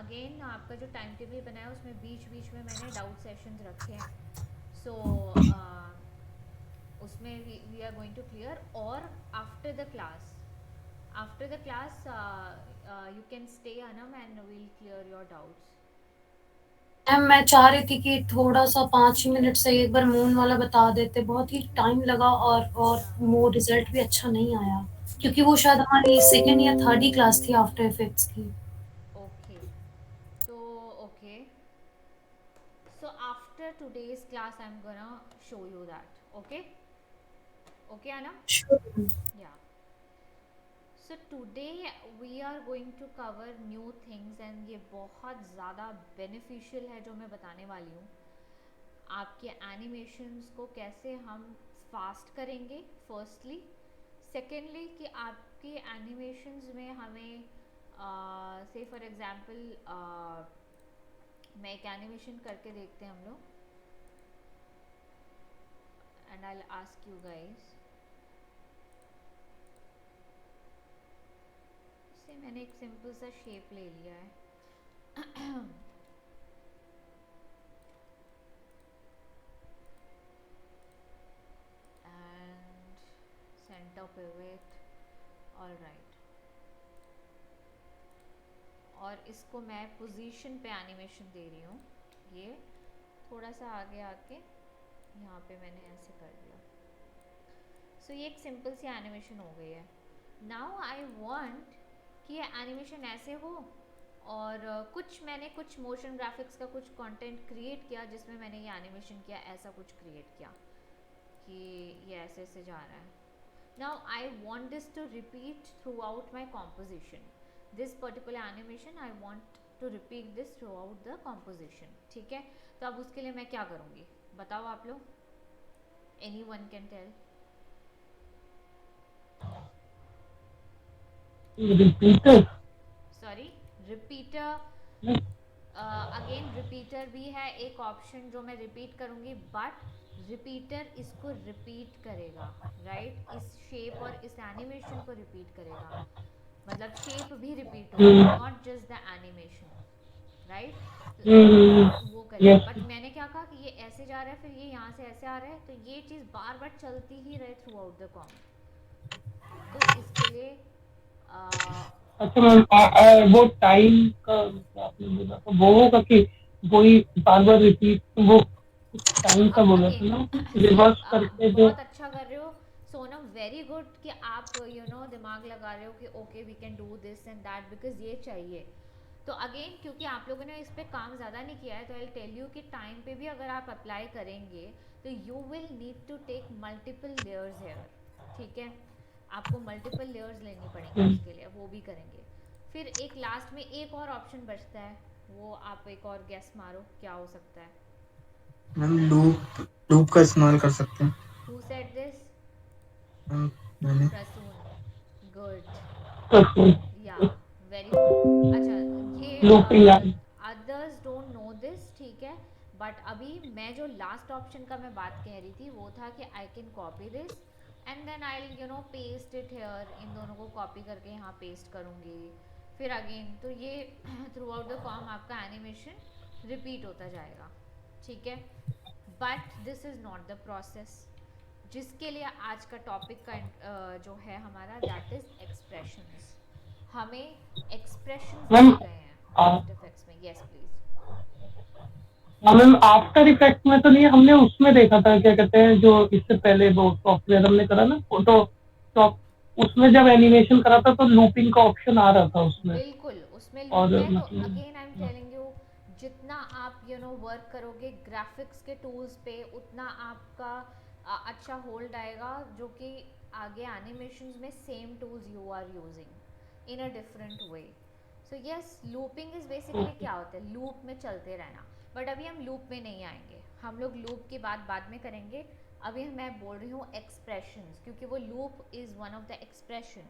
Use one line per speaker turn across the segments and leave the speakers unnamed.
Again आपका जो time table बनाया है उसमें बीच बीच में मैंने डाउट सेशंस रखे हैं. सो उसमें we are going to clear. और after the class you can stay Anam and we'll clear your doubts.
Ma'am मैं चाह रही थी कि थोड़ा सा 5 ही मिनट से एक बार मून वाला बता देते, बहुत ही टाइम लगा और
Yeah.
वो रिजल्ट भी अच्छा नहीं आया,
No,
क्योंकि वो
no.
शायद हमारी सेकेंड या थर्ड ही क्लास थी आफ्टर इफेक्ट्स की.
Okay. So, okay. So after today's class, I'm gonna show you that. Okay? Okay, Anam?
Sure.
Yeah. So today we are going to cover new things and ये बहुत ज़्यादा beneficial है जो मैं बताने वाली हूँ. आपके एनिमेशंस को कैसे हम फास्ट करेंगे फर्स्टली. सेकेंडली कि आपके एनिमेशंस में हमें से फॉर एग्जांपल मैं एक एनिमेशन करके देखते हैं हम लोग. And I will ask you guys. इससे मैंने एक सिंपल सा शेप ले लिया है. And centre pivot. All right. और इसको मैं पोजीशन पे एनिमेशन दे रही हूँ. ये थोड़ा सा आगे आके यहाँ पे मैंने ऐसे कर दिया. सो ये एक सिंपल सी एनिमेशन हो गई है. नाउ आई वांट कि ये एनिमेशन ऐसे हो. और कुछ मोशन ग्राफिक्स का कुछ कंटेंट क्रिएट किया जिसमें मैंने ये एनिमेशन किया, ऐसा कुछ क्रिएट किया कि ये ऐसे ऐसे जा रहा है. Now I want this to repeat throughout my composition. This particular animation I want to repeat this throughout the composition. ठीक है. तो अब उसके लिए मैं क्या करूँगी बताओ आप लोग. Anyone can tell.
Repeater.
Sorry. Repeater. Again repeater भी है एक ऑप्शन जो मैं रिपीट करूँगी. बट रिपीटर इसको रिपीट करेगा. राइट. इस शेप और इस एनिमेशन को रिपीट करेगा. मतलब शेप भी रिपीट होगी, not just the animation. Right. वो करेगा.
यस.
बट मैंने क्या कहा कि ये ऐसे जा रहा है फिर ये यहाँ से ऐसे आ रहा है, तो ये चीज़ बार बार चलती ही रहे थ्रू आउट द कॉम. तो इसके लिए
अच्छा मैम, वो टाइम का आपने बोला था वो होगा कि वही बार बार रिपीट, वो टाइम का
अब
बोला था ना,
अगेन सी
रिवर्स करके जो.
बहुत अच्छा कर रहे हो सोनम. वेरी गुड कि आप दिमाग लगा रहे हो कि okay we can do this and that because ये चाहिए. तो अगेन क्योंकि आप लोगों ने इस पे काम ज़्यादा नहीं किया है तो आई टेल यू कि टाइम पे भी अगर आप अप्लाई करेंगे तो you will need to take multiple layers here. ठीक है. आपको मल्टीपल लेयर्स लेनी पड़ेंगी उसके लिए, वो भी करेंगे. फिर एक लास्ट में एक और ऑप्शन बचता है, वो आप एक और गेस मारो क्या हो सकता है.
मैम लूप लूप का इस्तेमाल कर सकते हैं.
Who said this.
मैम मैंने.
प्रसून. गुड.
ओके.
या. Very good. अच्छा. ये
looping.
Others don't know this. ठीक है. बट अभी मैं जो लास्ट ऑप्शन का मैं बात कह रही थी वो था कि I can copy this and then I paste it here. इन दोनों को कॉपी करके यहाँ पेस्ट करूँगी. फिर अगेन तो ये थ्रू आउट द फॉर्म आपका एनिमेशन रिपीट होता जाएगा. ठीक है. But this is not the process जिसके लिए आज का टॉपिक का जो है हमारा दैट इज एक्सप्रेशंस. हमें एक्सप्रेशंस
मैम
दिए गए हैं आफ्टर इफेक्ट्स में. Yes please.
हाँ मैम, आफ्टर इफेक्ट में तो नहीं, हमने उसमें देखा था क्या कहते हैं जो इससे पहले वो सॉफ्टवेयर हमने करा ना, फोटो शॉप, उसमें जब एनिमेशन करा था तो लूपिंग का ऑप्शन आ रहा था उसमें.
बिल्कुल उसमें
और
लूप है. तो
मतलब
again I am telling you जितना आप वर्क करोगे ग्राफिक्स के टूल्स पे उतना आपका अच्छा होल्ड आएगा जो कि आगे एनिमेशंस में same tools you are using in a different way. So yes looping is basically क्या होता है लूप में चलते रहना. बट अभी हम लूप में नहीं आएंगे, हम लोग लूप की बात बाद में करेंगे. अभी मैं बोल रही हूँ एक्सप्रेशंस क्योंकि वो loop is one of the expression.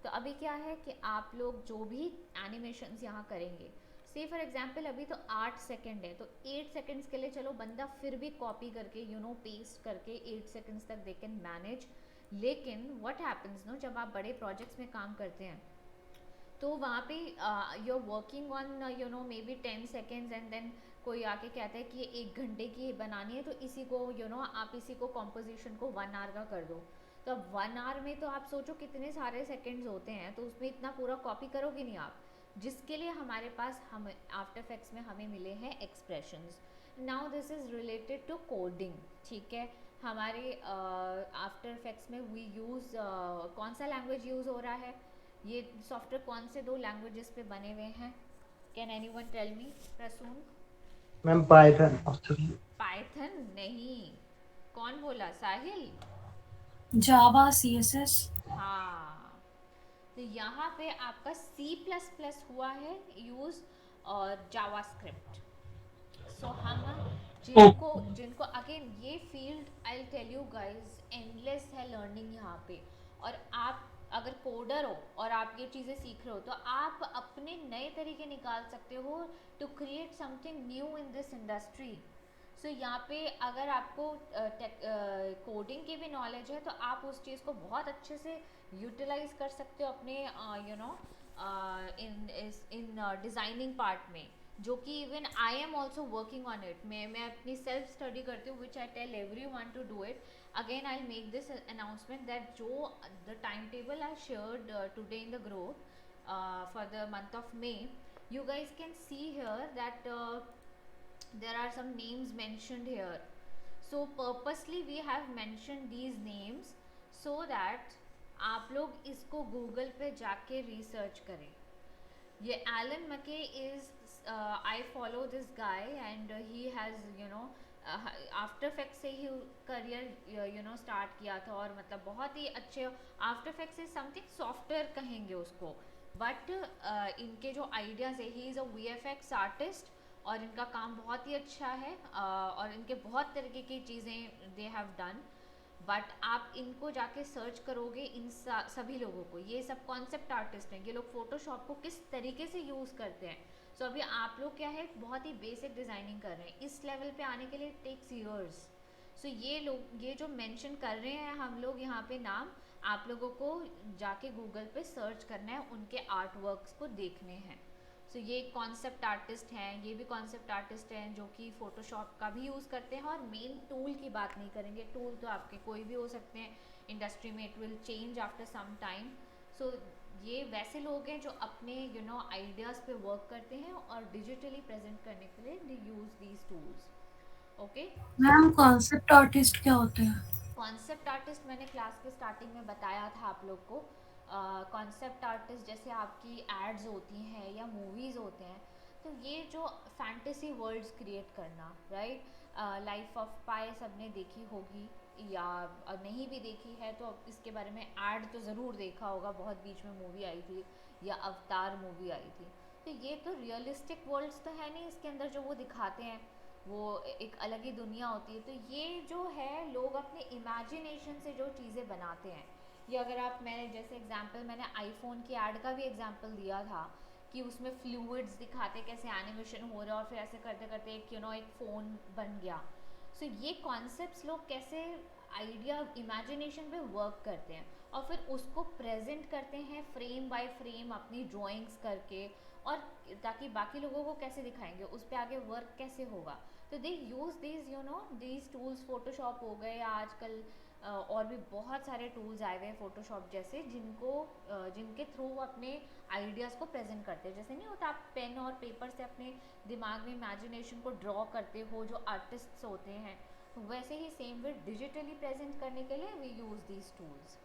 तो अभी क्या है कि आप लोग जो भी एनिमेशंस यहाँ करेंगे से फॉर एग्जांपल अभी तो 8 सेकंड है तो 8 सेकंड्स के लिए चलो बंदा फिर भी कॉपी करके पेस्ट करके 8 सेकंड्स तक दे कैन मैनेज. लेकिन व्हाट हैपेंस नो जब आप बड़े प्रोजेक्ट्स में काम करते हैं तो वहाँ पे you are working on you know maybe 10 seconds and then कोई आके कहता है कि ये 1 घंटे की बनानी है, तो इसी को यू नो आप इसी को कॉम्पोजिशन को 1 आवर का कर दो। तो अब 1 आवर में तो आप सोचो कितने सारे सेकेंड्स होते हैं, तो उसमें इतना पूरा कॉपी करोगे नहीं आप, जिसके लिए हमारे पास हम आफ्टर इफेक्ट्स में हमें मिले हैं expressions. Now this is related to coding, ठीक है। हमारे आफ्टर इफेक्ट्स में वी यूज़ कौन सा लैंग्वेज यूज़ हो रहा है, ये सॉफ्टवेयर कौन से 2 लैंग्वेजेस पे बने हुए हैं? Can anyone tell me? Prasoon?
Ma'am Python actually.
Python नहीं, कौन बोला? साहिल?
जावा, CSS।
हाँ, तो यहाँ पे आपका C++ हुआ है यूज़ और जावास्क्रिप्ट। सो हम जिनको जिनको अगेन ये field I tell you guys endless है लर्निंग यहाँ पे। और आप अगर कोडर हो और आप ये चीज़ें सीख रहे हो, तो आप अपने नए तरीके निकाल सकते हो to create something new in this industry. So यहाँ पे अगर आपको कोडिंग की भी नॉलेज है, तो आप उस चीज़ को बहुत अच्छे से यूटिलाइज कर सकते हो अपने you know in designing part में, जो कि even I am also working on it. मैं अपनी सेल्फ स्टडी करती हूँ, which I tell every one to do it. Again I make this announcement that जो the time table I shared today in the group for the month of May, you guys can see here that there are some names mentioned here. So purposely we have mentioned these names so that आप लोग इसको Google पे जाके research करें। ये Elon मके is I follow this guy and he has you know after effects से ही career you know start किया था, और मतलब बहुत ही अच्छे after effects is something software कहेंगे उसको, बट इनके जो आइडियाज़ है, he is a VFX artist और इनका काम बहुत ही अच्छा है और इनके बहुत तरीके की चीज़ें दे हैव डन। बट आप इनको जाके सर्च करोगे, इन सभी लोगों को, ये सब कॉन्सेप्ट आर्टिस्ट हैं, ये लोग फोटोशॉप को किस तरीके से यूज़ करते हैं। सो अभी आप लोग क्या है, बहुत ही बेसिक डिज़ाइनिंग कर रहे हैं, इस लेवल पे आने के लिए टेक्स ईयर्स। सो ये लोग ये जो मेंशन कर रहे हैं हम लोग यहाँ पे नाम, आप लोगों को जाके गूगल पे सर्च करना है, उनके आर्ट वर्क्स को देखने हैं। सो ये कॉन्सेप्ट आर्टिस्ट हैं, ये भी कॉन्सेप्ट आर्टिस्ट हैं जो कि फ़ोटोशॉप का भी यूज़ करते हैं। और मेन टूल की बात नहीं करेंगे, टूल तो आपके कोई भी हो सकते हैं इंडस्ट्री में, it will change after some time. So ये वैसे लोग हैं जो अपने यू नो आइडियाज़ पे वर्क करते हैं और डिजिटली प्रेजेंट करने के लिए they use these tools. Okay
ma'am concept artist क्या होते हैं?
कॉन्सेप्ट आर्टिस्ट मैंने क्लास के स्टार्टिंग में बताया था आप लोग को। कॉन्सेप्ट आर्टिस्ट जैसे आपकी एड्स होती हैं या मूवीज़ होते हैं, तो ये जो फैंटेसी वर्ल्ड्स क्रिएट करना, राइट। लाइफ ऑफ पाई सबने देखी होगी, या नहीं भी देखी है तो इसके बारे में एड तो ज़रूर देखा होगा, बहुत बीच में मूवी आई थी या अवतार मूवी आई थी। तो ये तो रियलिस्टिक वर्ल्ड्स तो है नहीं, इसके अंदर जो वो दिखाते हैं वो एक अलग ही दुनिया होती है। तो ये जो है लोग अपने इमेजिनेशन से जो चीज़ें बनाते हैं, ये अगर आप, मैंने जैसे एग्जांपल मैंने आईफोन की ऐड का भी एग्जांपल दिया था कि उसमें फ्लूइड्स दिखाते कैसे एनिमेशन हो रहा है और फिर ऐसे करते करते एक यू नो एक फ़ोन बन गया। सो ये कॉन्सेप्ट्स लोग कैसे आइडिया इमेजिनेशन पे वर्क करते हैं और फिर उसको प्रेजेंट करते हैं फ्रेम बाय फ्रेम अपनी ड्राइंग्स करके, और ताकि बाकी लोगों को कैसे दिखाएंगे, उस पर आगे वर्क कैसे होगा। तो they use these you know these tools, Photoshop हो गए या आजकल और भी बहुत सारे टूल्स आए हुए हैं फोटोशॉप जैसे, जिनके थ्रू वो अपने आइडियाज़ को प्रेजेंट करते हैं। जैसे नहीं होता आप पेन और पेपर से अपने दिमाग में इमेजिनेशन को ड्रॉ करते हो जो आर्टिस्ट्स होते हैं, वैसे ही सेम वे डिजिटली प्रेजेंट करने के लिए we use these tools.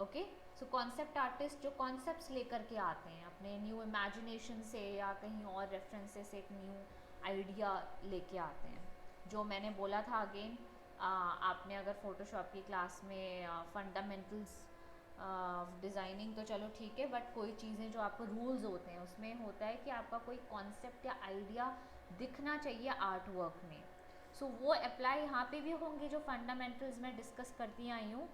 Okay, so concept artist जो कॉन्सेप्ट्स लेकर के आते हैं अपने न्यू इमेजिनेशन से या कहीं और रेफरेंसेस से एक न्यू आइडिया लेके आते हैं। जो मैंने बोला था अगेन, आपने अगर फोटोशॉप की क्लास में फंडामेंटल्स डिज़ाइनिंग तो चलो ठीक है, बट कोई चीज़ें जो आपको रूल्स होते हैं उसमें होता है कि आपका कोई कॉन्सेप्ट या आइडिया दिखना चाहिए आर्ट वर्क में। सो वो अप्लाई यहाँ पे भी होंगे, जो फंडामेंटल्स में डिस्कस करती आई हूँ,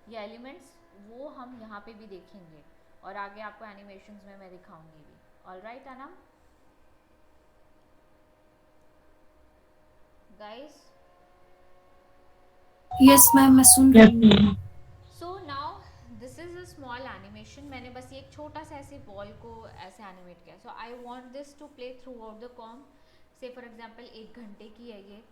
ये एलिमेंट्स वो हम यहाँ पे भी देखेंगे और आगे आपको एनिमेशंस में मैं दिखाऊंगी भी। All right Anam, guys?
Yes ma'am, मैं सुन रही हूँ।
So now this is a small animation, मैंने बस ये एक छोटा सा ऐसे बॉल को ऐसे एनिमेट किया. So I want this to play throughout the comp. Say for example 1 घंटे की है ये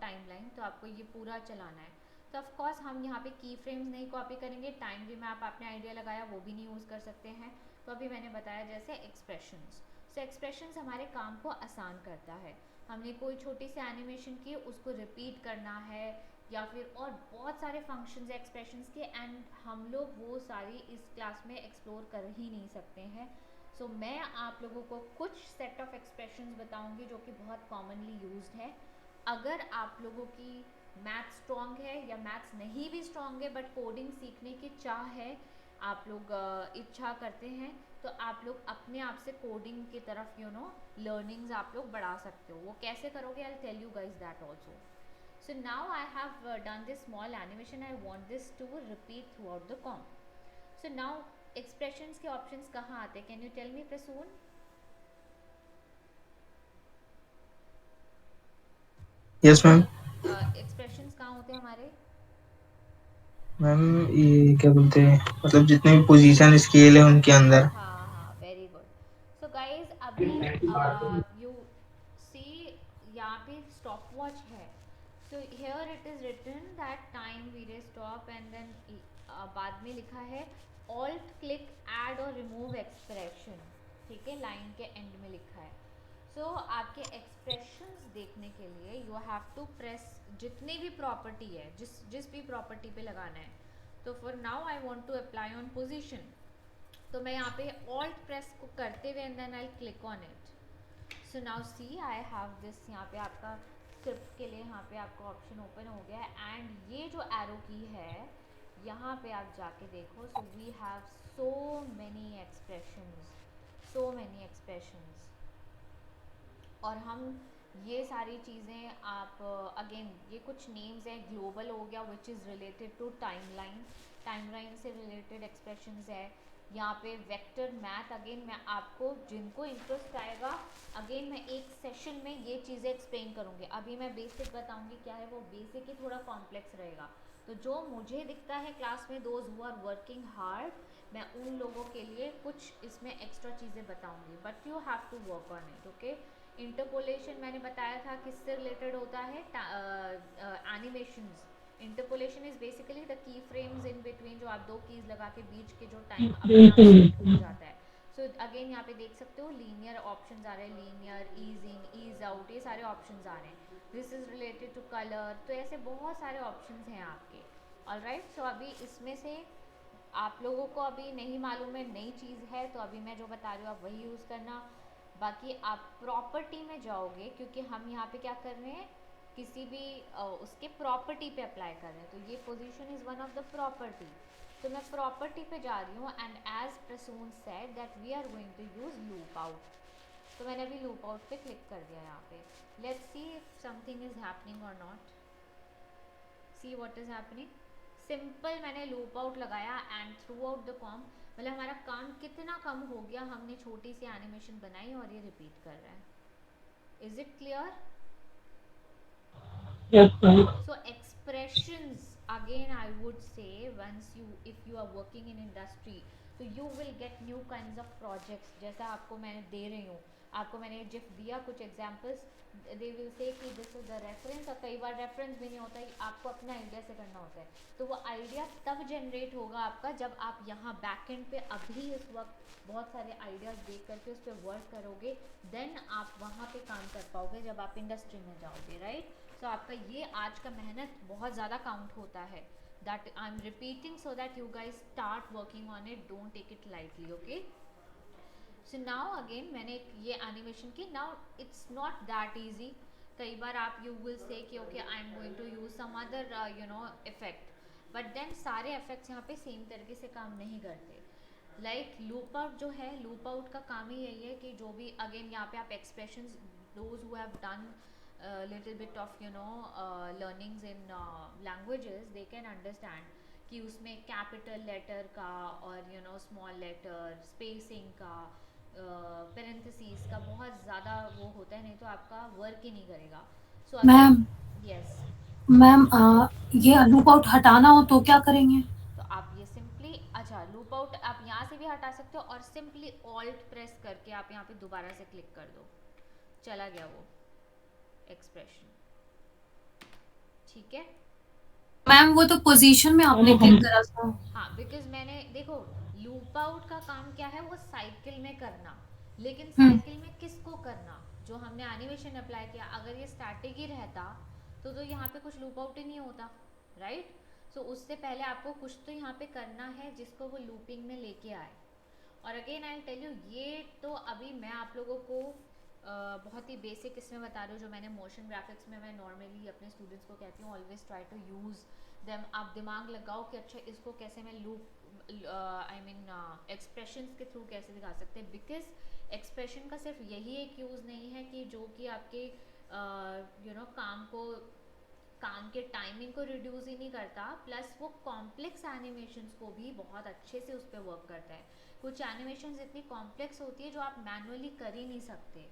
टाइम लाइन, तो आपको ये पूरा चलाना है. तो ऑफ कोर्स हम यहाँ पे की फ्रेम्स नहीं कॉपी करेंगे, टाइम भी मैप आपने आइडिया लगाया वो भी नहीं यूज़ कर सकते हैं. तो अभी मैंने बताया जैसे एक्सप्रेशंस. सो एक्सप्रेशंस हमारे काम को आसान करता है. हमने कोई छोटी सी एनिमेशन की, उसको रिपीट करना है या फिर और बहुत सारे फंक्शंस है एक्सप्रेशंस के, एंड हम लोग वो सारी इस क्लास में एक्सप्लोर कर ही नहीं सकते हैं. सो मैं आप लोगों को कुछ सेट ऑफ एक्सप्रेशंस बताऊंगी जो कि बहुत कॉमनली यूज्ड है. अगर आप लोगों की मैथ्स स्ट्रॉन्ग है या मैथ्स नहीं भी स्ट्रॉन्ग है बट कोडिंग सीखने की चाह है, आप लोग इच्छा करते हैं, तो आप लोग अपने आप से कोडिंग की तरफ लर्निंग्स आप लोग बढ़ा सकते हो. वो कैसे करोगे, I tell you guys that also. So now I have done this small animation. I want this to repeat throughout the com. So now expressions के options कहाँ आते हैं? Can you tell me, Prasoon?
Yes ma'am.
Expressions कहाँ होते हैं हमारे?
Ma'am ये क्या बोलते हैं, मतलब जितने भी पोजीशन स्केल है उनके अंदर.
हाँ, very good. So guys, अभी you see यहाँ पे stopwatch है. So here it is written that time period stop and then बाद में लिखा है alt click add और remove expression. ठीक है, लाइन के एंड में लिखा है. सो आपके एक्सप्रेशंस देखने के लिए यू हैव टू प्रेस जितने भी प्रॉपर्टी है, जिस भी प्रॉपर्टी पे लगाना है. तो for now I want to apply on position. तो मैं यहाँ पे ऑल्ट प्रेस को करते हुए and then I click on it. So now see I have this. यहाँ पे आपका स्क्रिप्ट के लिए यहाँ पे आपका ऑप्शन ओपन हो गया है एंड ये जो एरो की है यहाँ पे आप जाके देखो. So we have so many expressions और हम ये सारी चीज़ें आप अगेन ये कुछ नेम्स हैं. ग्लोबल हो गया which is related to timeline से रिलेटेड एक्सप्रेशंस है. यहाँ पे वेक्टर मैथ, अगेन मैं आपको जिनको इंटरेस्ट आएगा अगेन मैं एक सेशन में ये चीज़ें एक्सप्लेन करूँगी. अभी मैं बेसिक बताऊँगी क्या है, वो बेसिक ही थोड़ा कॉम्प्लेक्स रहेगा. तो जो मुझे दिखता है क्लास में, those who are working hard, मैं उन लोगों के लिए कुछ इसमें एक्स्ट्रा चीज़ें बताऊँगी, but you have to work on it. Okay, interpolation मैंने बताया था किससे रिलेटेड होता है, animations. Interpolation is basically the key frames in between, जो आप दो कीज लगा के बीच के जो टाइम अपने आप से हो जाता है. सो अगेन यहाँ पे देख सकते हो लीनियर ऑप्शंस आ रहे हैं, linear, ease in, ease out, ये सारे ऑप्शंस आ रहे हैं. This is related to colour. तो ऐसे बहुत सारे ऑप्शंस हैं आपके. ऑलराइट, सो अभी इसमें से आप लोगों को अभी नहीं मालूम है, नई चीज़ है, तो अभी मैं जो बता रही हूँ आप वही यूज़ करना. बाकी आप प्रॉपर्टी में जाओगे क्योंकि हम यहाँ पे क्या कर रहे हैं, किसी भी उसके प्रॉपर्टी पे अप्लाई कर रहे हैं. तो ये position is one of the property. तो मैं प्रॉपर्टी पे जा रही हूँ and as Prasoon said that we are going to use loop out. तो मैंने अभी लूप आउट पे क्लिक कर दिया यहाँ पे. Let's see if something is happening और not. See what is happening. Simple मैंने लूप आउट लगाया and throughout the comp, मतलब हमारा काम कितना कम हो गया. हमने छोटी सी एनिमेशन बनाई और ये रिपीट कर रहा है. Is it clear?
Yes, ma'am.
So expressions again I would say once you if you are working in industry so you will get new kinds of projects. जैसा आपको मैं दे रही हूँ, आपको मैंने जिफ दिया कुछ एग्जांपल्स, दे विल से कि दिस इज द रेफरेंस. और कई बार रेफरेंस भी नहीं होता है, आपको अपने आइडिया से करना होता है. तो वो आइडिया तब जनरेट होगा आपका जब आप यहाँ बैकएंड पे अभी इस वक्त बहुत सारे आइडियाज देख करके उस पर वर्क करोगे. देन आप वहाँ पे काम कर पाओगे जब आप इंडस्ट्री में जाओगे. राइट, तो आपका ये आज का मेहनत बहुत ज़्यादा काउंट होता है. That I am repeating so that you guys start working on it. Don't take it lightly. Okay, so now again मैंने ये एनिमेशन की. Now it's not that easy. कई बार आप यू विल से कि okay I am going to use some other effect, but then सारे effects यहाँ पे सेम तरीके से काम नहीं करते. लाइक लूप आउट जो है, लूप आउट का काम ही यही है कि जो भी अगेन यहाँ पे आप expressions, those who have done little bit of learnings in languages, they can understand कि उसमें कैपिटल लेटर का और स्मॉल लेटर स्पेसिंग का, पेरेंथेसिस का बहुत ज़्यादा वो होता है, नहीं तो आपका वर्क ही नहीं करेगा. सो
मैम
यस
मैम ये लूप आउट हटाना हो तो क्या करेंगे?
तो आप ये सिंपली अच्छा, लूप आउट आप यहाँ से भी हटा सकते हो और सिंपली ऑल्ट प्रेस करके आप यहाँ पे दोबारा से क्लिक कर दो, चला गया वो एक्सप्रेशन। ठीक है
मैम वो तो पोजीशन में आपने क्लिक करा था।
हाँ, बिकॉज मैंने देखो लूप आउट का काम क्या है, वो साइकिल में करना, लेकिन साइकिल में किसको करना, जो हमने एनिमेशन अप्लाई किया। अगर ये स्टैटिक ही रहता तो यहाँ पे कुछ लूप आउट ही नहीं होता, राइट। सो उससे पहले आपको कुछ तो यहाँ पे करना है जिसको वो लूपिंग में लेके आए। और अगेन आई टेल यू, ये तो अभी मैं आप लोगों को बहुत ही बेसिक इसमें बता रही हूँ, जो मैंने मोशन ग्राफिक्स में मैं नॉर्मली अपने स्टूडेंट्स को कहती हूँ, always try to use them. आप दिमाग लगाओ कि अच्छा इसको कैसे मैं लूप आई मीन एक्सप्रेशंस के थ्रू कैसे दिखा सकते हैं। बिकॉज एक्सप्रेशन का सिर्फ यही एक यूज़ नहीं है कि जो कि आपके काम के टाइमिंग को रिड्यूस ही नहीं करता, प्लस वो कॉम्प्लेक्स एनिमेशंस को भी बहुत अच्छे से उस पर वर्क करता है। कुछ एनिमेशंस इतनी कॉम्प्लेक्स होती है जो आप मैनुअली कर ही नहीं सकते।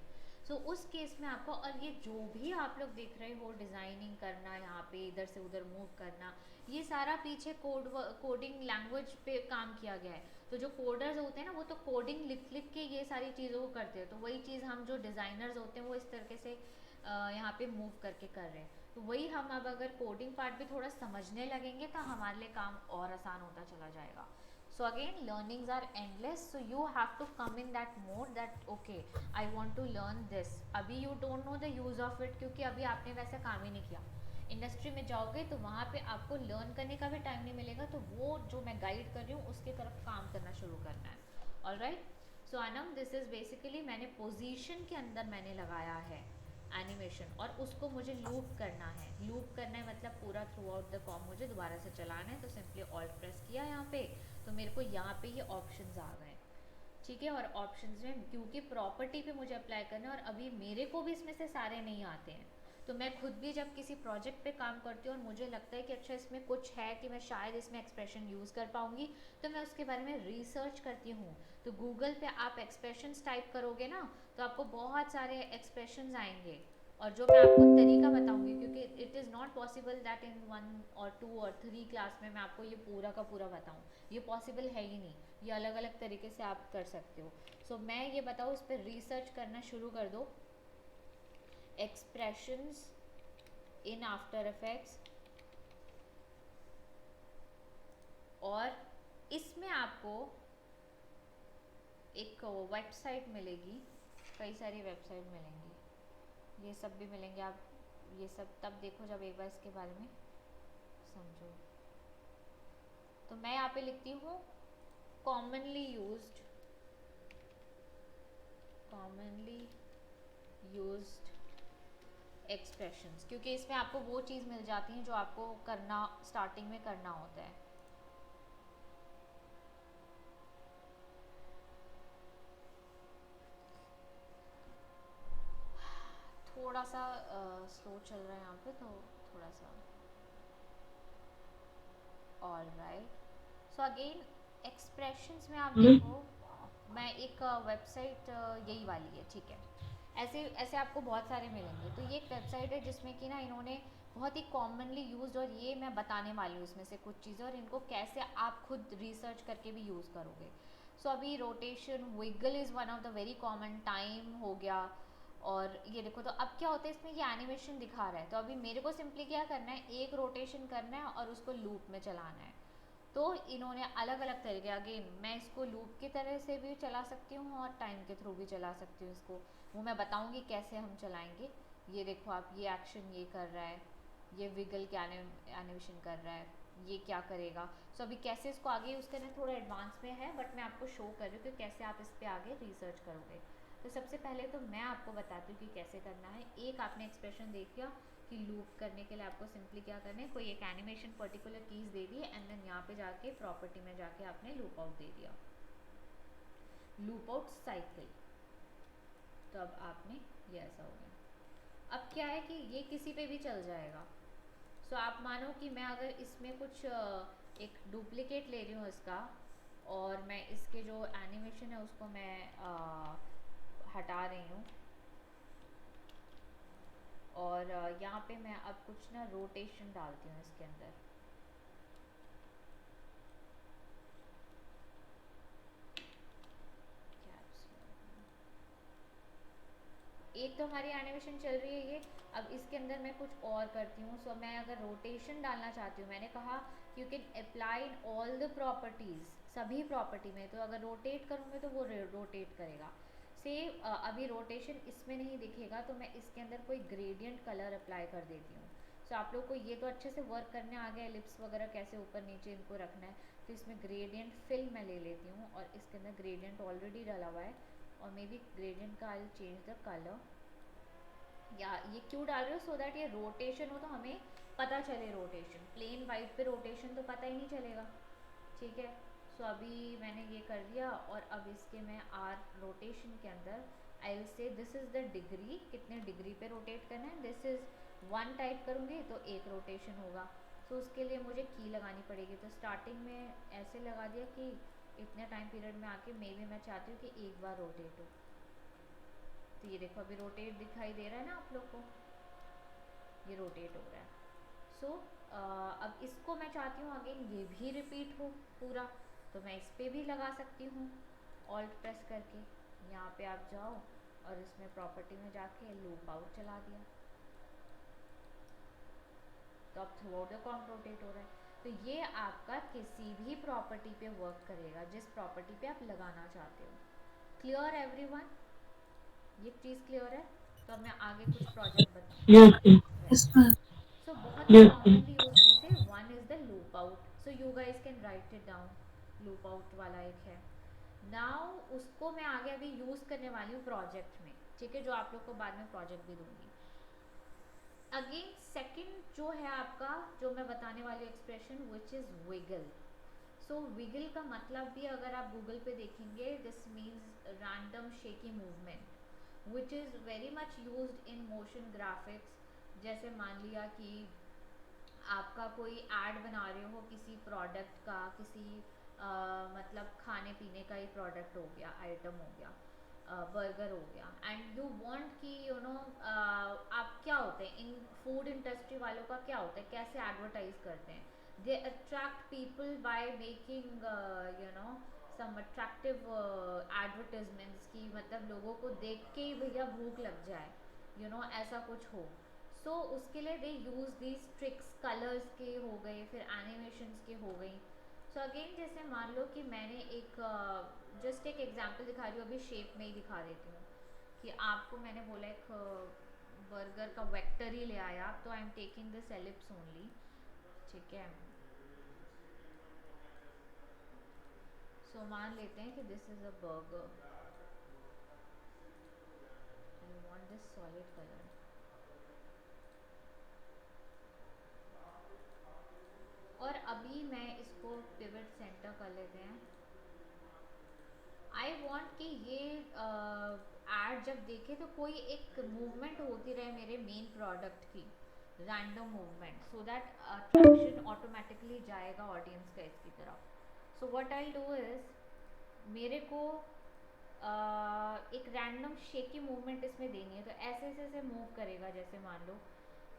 सो उस केस में आपको, और ये जो भी आप लोग देख रहे हो डिज़ाइनिंग करना, यहाँ पे इधर से उधर मूव करना, ये सारा पीछे कोडिंग लैंग्वेज पे काम किया गया है। तो जो कोडर्स होते हैं ना, वो तो कोडिंग लिख लिख के ये सारी चीज़ों को करते हैं। तो वही चीज़ हम जो डिज़ाइनर्स होते हैं वो इस तरीके से यहाँ पे मूव करके कर रहे हैं। तो वही हम अब अगर कोडिंग पार्ट भी थोड़ा समझने लगेंगे तो हमारे लिए काम और आसान होता चला जाएगा। So again, learnings are endless, so you have to come in that mode that okay, I want to learn this. अभी you don't know the use of it, क्योंकि अभी आपने वैसा काम ही नहीं किया। इंडस्ट्री में जाओगे तो वहाँ पे आपको लर्न करने का भी टाइम नहीं मिलेगा, तो वो जो मैं गाइड कर रही हूँ उसकी तरफ काम करना शुरू करना है। Alright, so Anam, this is basically मैंने पोजीशन के अंदर मैंने लगाया है एनिमेशन, और उसको मुझे लूप करना है। लूप करना है मतलब पूरा थ्रू आउट द फॉर्म मुझे दोबारा से चलाना है। तो सिंपली ऑल्ट प्रेस किया यहाँ पे, तो मेरे को यहाँ पे ये ऑप्शंस आ गए। ठीक है, और ऑप्शंस में क्योंकि प्रॉपर्टी पे मुझे अप्लाई करना है और अभी मेरे को भी इसमें से सारे नहीं आते हैं, तो मैं खुद भी जब किसी प्रोजेक्ट पे काम करती हूँ और मुझे लगता है कि अच्छा इसमें कुछ है कि मैं शायद इसमें एक्सप्रेशन यूज़ कर पाऊँगी, तो मैं उसके बारे में रिसर्च करती हूँ। तो गूगल पे आप एक्सप्रेशंस टाइप करोगे ना, तो आपको बहुत सारे एक्सप्रेशंस आएंगे, और जो मैं आपको तरीका बताऊंगी, क्योंकि it is not possible that in 1 और 2 और 3 क्लास में मैं आपको ये पूरा का पूरा बताऊं। ये पॉसिबल है ही नहीं, ये अलग अलग तरीके से आप कर सकते हो। सो मैं ये बताऊँ, इस पर रिसर्च करना शुरू कर दो, एक्सप्रेशंस इन आफ्टर इफेक्ट्स, और इसमें आपको एक वेबसाइट मिलेगी, कई सारी वेबसाइट मिलेंगी, ये सब भी मिलेंगे। आप ये सब तब देखो जब एक बार इसके बारे में समझो। तो मैं यहाँ पे लिखती हूँ कॉमनली यूज्ड एक्सप्रेशंस, क्योंकि इसमें आपको वो चीज़ मिल जाती है जो आपको करना स्टार्टिंग में करना होता है। थोड़ा सा स्लो चल रहा है यहाँ पे, तो थोड़ा सा ऑलराइट। सो अगेन एक्सप्रेशंस में आप देखो, मैं एक वेबसाइट यही वाली है, ठीक है। ऐसे ऐसे आपको बहुत सारे मिलेंगे। तो ये एक वेबसाइट है जिसमें कि ना इन्होंने बहुत ही कॉमनली यूज्ड, और ये मैं बताने वाली हूँ इसमें से कुछ चीज़ें, और इनको कैसे आप खुद रिसर्च करके भी यूज़ करोगे। सो अभी rotation, wiggle is one of the very common, time हो गया, और ये देखो। तो अब क्या होता है इसमें, ये एनिमेशन दिखा रहा है, तो अभी मेरे को सिंपली क्या करना है, एक रोटेशन करना है और उसको लूप में चलाना है। तो इन्होंने अलग अलग तरीके, अगेन मैं इसको लूप की तरह से भी चला सकती हूँ और टाइम के थ्रू भी चला सकती हूँ इसको, वो मैं बताऊँगी कैसे हम चलाएंगे। ये देखो आप, ये एक्शन ये कर रहा है, ये विगल क्या एनिमेशन कर रहा है, ये क्या करेगा। सो अभी कैसे इसको आगे यूज़ करना थोड़ा एडवांस में है, बट मैं आपको शो कर रही हूँ कि कैसे आप इस पर आगे रिसर्च करोगे। तो सबसे पहले तो मैं आपको बताती हूँ कि कैसे करना है। एक आपने एक्सप्रेशन देख लिया कि लूप करने के लिए आपको सिंपली क्या करना है, कोई एक एनिमेशन पर्टिकुलर कीज दे दी, एंड देन यहाँ पे जाके प्रॉपर्टी में जाके आपने लूप आउट दे दिया, लूप आउट साइकिल। तो अब आपने ये ऐसा हो गया। अब क्या है कि ये किसी पे भी चल जाएगा। सो आप मानो कि मैं अगर इसमें कुछ एक डुप्लीकेट ले रही हूँ इसका, और मैं इसके जो एनिमेशन है उसको मैं हटा रही हूँ, और यहाँ पे मैं अब कुछ ना रोटेशन डालती हूँ इसके अंदर। एक तो हमारी एनिमेशन चल रही है ये, अब इसके अंदर मैं कुछ और करती हूँ। सो मैं अगर रोटेशन डालना चाहती हूँ, मैंने कहा you can apply in all the properties, सभी प्रॉपर्टी में, तो अगर रोटेट करूँगी तो वो रोटेट करेगा। से अभी रोटेशन इसमें नहीं दिखेगा, तो मैं इसके अंदर कोई ग्रेडियंट कलर अप्लाई कर देती हूँ। सो आप लोग को ये तो अच्छे से वर्क करने आ गया, एलिप्स वगैरह कैसे ऊपर नीचे इनको रखना है। तो इसमें ग्रेडियंट फिल मैं ले लेती हूँ, और इसके अंदर ग्रेडियंट ऑलरेडी डाला हुआ है, और मे बी ग्रेडियंट का आई चेंज द कलर, या ये क्यों डाल रही हो, सो दैट ये रोटेशन हो तो हमें पता चले रोटेशन। प्लेन वाइट पे रोटेशन तो पता ही नहीं चलेगा, ठीक है। सो अभी मैंने ये कर दिया, और अब इसके मैं आर रोटेशन के अंदर I will say this is the degree, कितने डिग्री पे रोटेट करना है। दिस इज़ 1 टाइप करूँगी तो एक रोटेशन होगा। तो उसके लिए मुझे की लगानी पड़ेगी, तो स्टार्टिंग में ऐसे लगा दिया कि इतने टाइम पीरियड में आके मे बी मैं चाहती हूँ कि एक बार रोटेट हो। तो ये देखो अभी रोटेट दिखाई दे रहा है ना आप लोग को, ये रोटेट हो रहा है। सो अब इसको मैं चाहती हूँ अगेन ये भी रिपीट हो पूरा, तो मैं इस पर भी लगा सकती हूँ ऑल्ट प्रेस करके। यहाँ पे आप जाओ और इसमें प्रॉपर्टी में जाके लूप आउट चला दिया, तो अब through out the comp rotate हो रहा है। तो ये आपका किसी भी प्रॉपर्टी पे वर्क करेगा जिस प्रॉपर्टी पे आप लगाना चाहते हो। क्लियर एवरीवन, ये चीज़ क्लियर है। तो अब मैं आगे कुछ प्रोजेक्ट बताऊँ।
Yes
yes ma'am.
सो बहुत ही
यस
कॉमनली उसमें से one is the loop out. So you guys can write it down, loop out वाला एक है। नाउ उसको मैं आगे अभी यूज़ करने वाली हूँ प्रोजेक्ट में, ठीक है, जो आप लोग को बाद में प्रोजेक्ट भी दूंगी। अगेन सेकंड जो है आपका, जो मैं बताने वाली expression, which is wiggle. So wiggle का मतलब भी अगर आप गूगल पे देखेंगे, this means random shaky movement, which is very much used in motion graphics. जैसे मान लिया कि आपका कोई ऐड बना रहे हो किसी प्रोडक्ट का, किसी मतलब खाने पीने का ही प्रोडक्ट हो गया, आइटम हो गया, बर्गर हो गया, एंड यू वांट कि यू नो आप क्या होते हैं इन फूड इंडस्ट्री वालों का क्या होता है, कैसे एडवर्टाइज करते हैं, they attract people by making you know some attractive advertisements की, मतलब लोगों को देख के ही भैया भूख लग जाए, यू नो ऐसा कुछ हो। सो उसके लिए they use these tricks, colours के हो गए, फिर एनिमेशंस के हो गई। सो अगेन जैसे मान लो कि मैंने एक जस्ट एक एग्जांपल दिखा रही हूँ, अभी शेप में ही दिखा देती हूँ कि आपको मैंने बोला एक बर्गर का वेक्टर ही ले आया आप, तो I am taking this ellipse only, ठीक है। सो मान लेते हैं कि this is a burger, I want this solid colour, और अभी मैं इसको पिवट सेंटर कर लेते हैं। आई वॉन्ट कि ये एड जब देखे तो कोई एक मूवमेंट होती रहे मेरे मेन प्रोडक्ट की, random movement, so that attraction automatically जाएगा ऑडियंस का इसकी तरफ। So what I do is, मेरे को एक रैंडम शेकी मूवमेंट इसमें देनी है, तो ऐसे ऐसे ऐसे मूव करेगा, जैसे मान लो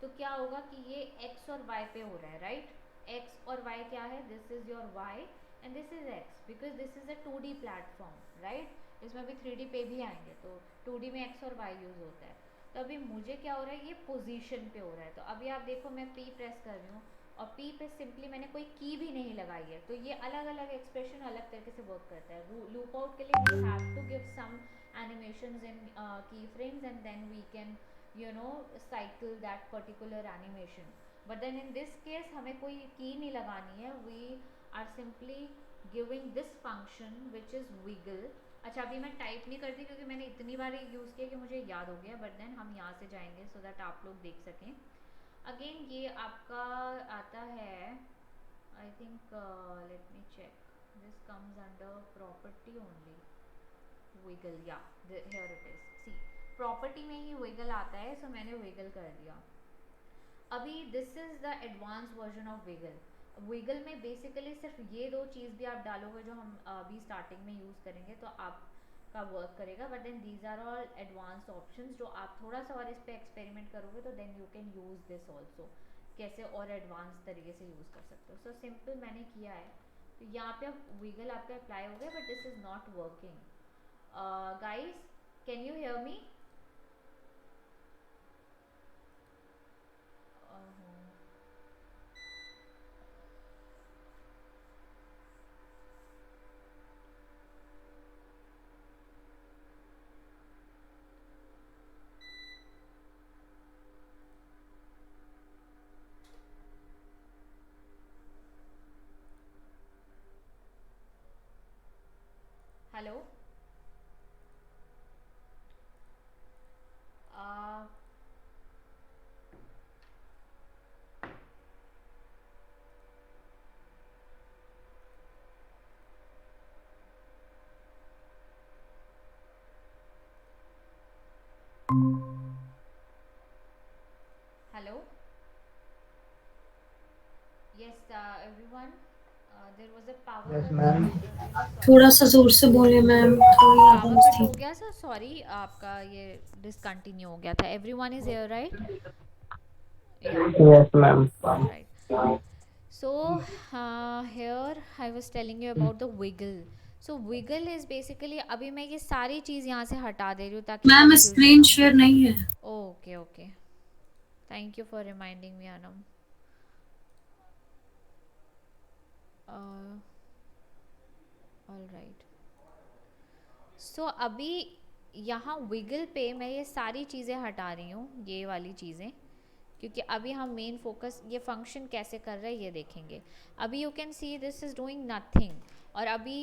तो क्या होगा कि ये एक्स और वाई पे हो रहा है, राइट। एक्स और वाई क्या है, this is your Y and this is X, because this is a 2D platform, right. इसमें अभी 3D पे भी आएंगे, तो 2D में एक्स और वाई यूज होता है। तो अभी मुझे क्या हो रहा है, ये पोजीशन पे हो रहा है। तो अभी आप देखो मैं P प्रेस कर रही हूँ, और P पे सिंपली मैंने कोई की भी नहीं लगाई है, तो ये अलग अलग एक्सप्रेशन अलग तरीके से वर्क करता है। लूप आउट के लिए we have to give some animations in key frames and then we can you know cycle that particular animation, but then in this case हमें कोई की नहीं लगानी है, we are simply giving this function which is wiggle। अच्छा अभी मैं type नहीं करती क्योंकि मैंने इतनी बार यूज़ किया कि मुझे याद हो गया, बट देन हम यहाँ से जाएंगे सो दैट आप लोग देख सकें। अगेन ये आपका आता है, I think let me check, this comes under property only, wiggle, या here it is, see property में ही विगल आता है, सो मैंने विगल कर दिया। अभी this is the advance version of wiggle. Wiggle में बेसिकली सिर्फ ये दो चीज़ भी आप डालोगे जो हम अभी स्टार्टिंग में यूज़ करेंगे तो आपका वर्क करेगा, but then these are all advance options, जो आप थोड़ा सा और इस पर एक्सपेरिमेंट करोगे तो then you can use this also, कैसे और एडवांस तरीके से यूज़ कर सकते हो। सो सिंपल मैंने किया है, तो यहाँ पे अब विगल आपका अप्लाई हो गया, but this is not working. Guys, can you hear me? Hello hello yes everyone there was a power
yes
cut so
ma'am.
Really
थोड़ा
सॉरी।
सा जोर से बोले मैम, थोड़ी
पावर
आवाज
कट
थी।
हो गया सर, सॉरी आपका ये डिसकंटिन्यू हो गया था। Everyone is here right? या
yes ma'am.
Alright. So here I was telling you about the wiggle. So wiggle is basically, अभी मैं ये सारी चीज़ यहाँ से हटा दे रही हूँ ताकि
मैम
कंफ्यूजन
स्क्रीन
ना
शेयर नहीं है।
हो। Okay okay, thank you for reminding me Anam. Alright, so अभी यहाँ विगल पे मैं ये सारी चीज़ें हटा रही हूँ, ये वाली चीज़ें, क्योंकि अभी हम मेन फोकस ये फंक्शन कैसे कर रहा है ये देखेंगे। अभी you can see this is doing nothing, और अभी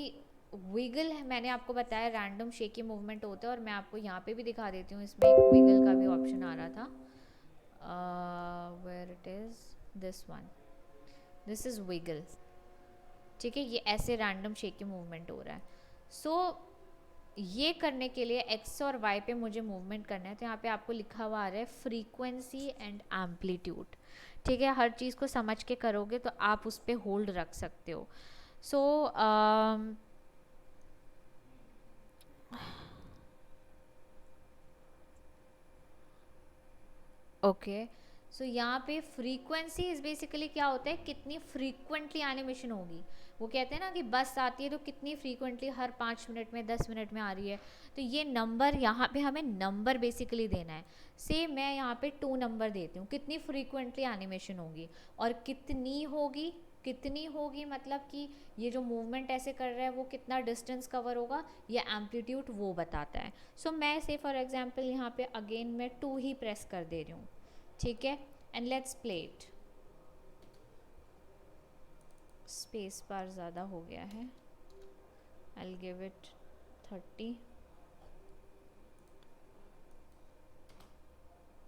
विगल मैंने आपको बताया रैंडम शेकी मूवमेंट होता है, और मैं आपको यहाँ पे भी दिखा देती हूँ, इसमें एक विगल का भी ऑप्शन आ रहा था। Where it is, this one, this is wiggle. ठीक है, ये ऐसे रैंडम शेकी मूवमेंट हो रहा है। सो ये करने के लिए एक्स और वाई पे मुझे मूवमेंट करना है, तो यहाँ पे आपको लिखा हुआ आ रहा है फ्रीक्वेंसी एंड एम्पलीट्यूड। ठीक है, हर चीज़ को समझ के करोगे तो आप उस पर होल्ड रख सकते हो। सो ओके, सो यहाँ पे फ्रीक्वेंसी इज बेसिकली क्या होता है, कितनी फ्रीक्वेंटली एनिमेशन होगी। वो कहते हैं ना कि बस आती है तो कितनी फ्रीक्वेंटली, हर 5 मिनट में 10 मिनट में आ रही है, तो ये नंबर यहाँ पे हमें नंबर बेसिकली देना है। से मैं यहाँ पे 2 नंबर देती हूँ, कितनी फ्रीक्वेंटली एनिमेशन होगी और कितनी होगी। कितनी होगी मतलब कि ये जो मूवमेंट ऐसे कर रहा है वो कितना डिस्टेंस कवर होगा, ये एम्पलीट्यूड वो बताता है। सो मैं से फॉर एग्जांपल यहाँ पे अगेन मैं 2 ही प्रेस कर दे रही हूँ। ठीक है, and let's play it. Space bar ज़्यादा हो गया है, आई गिव इट 30।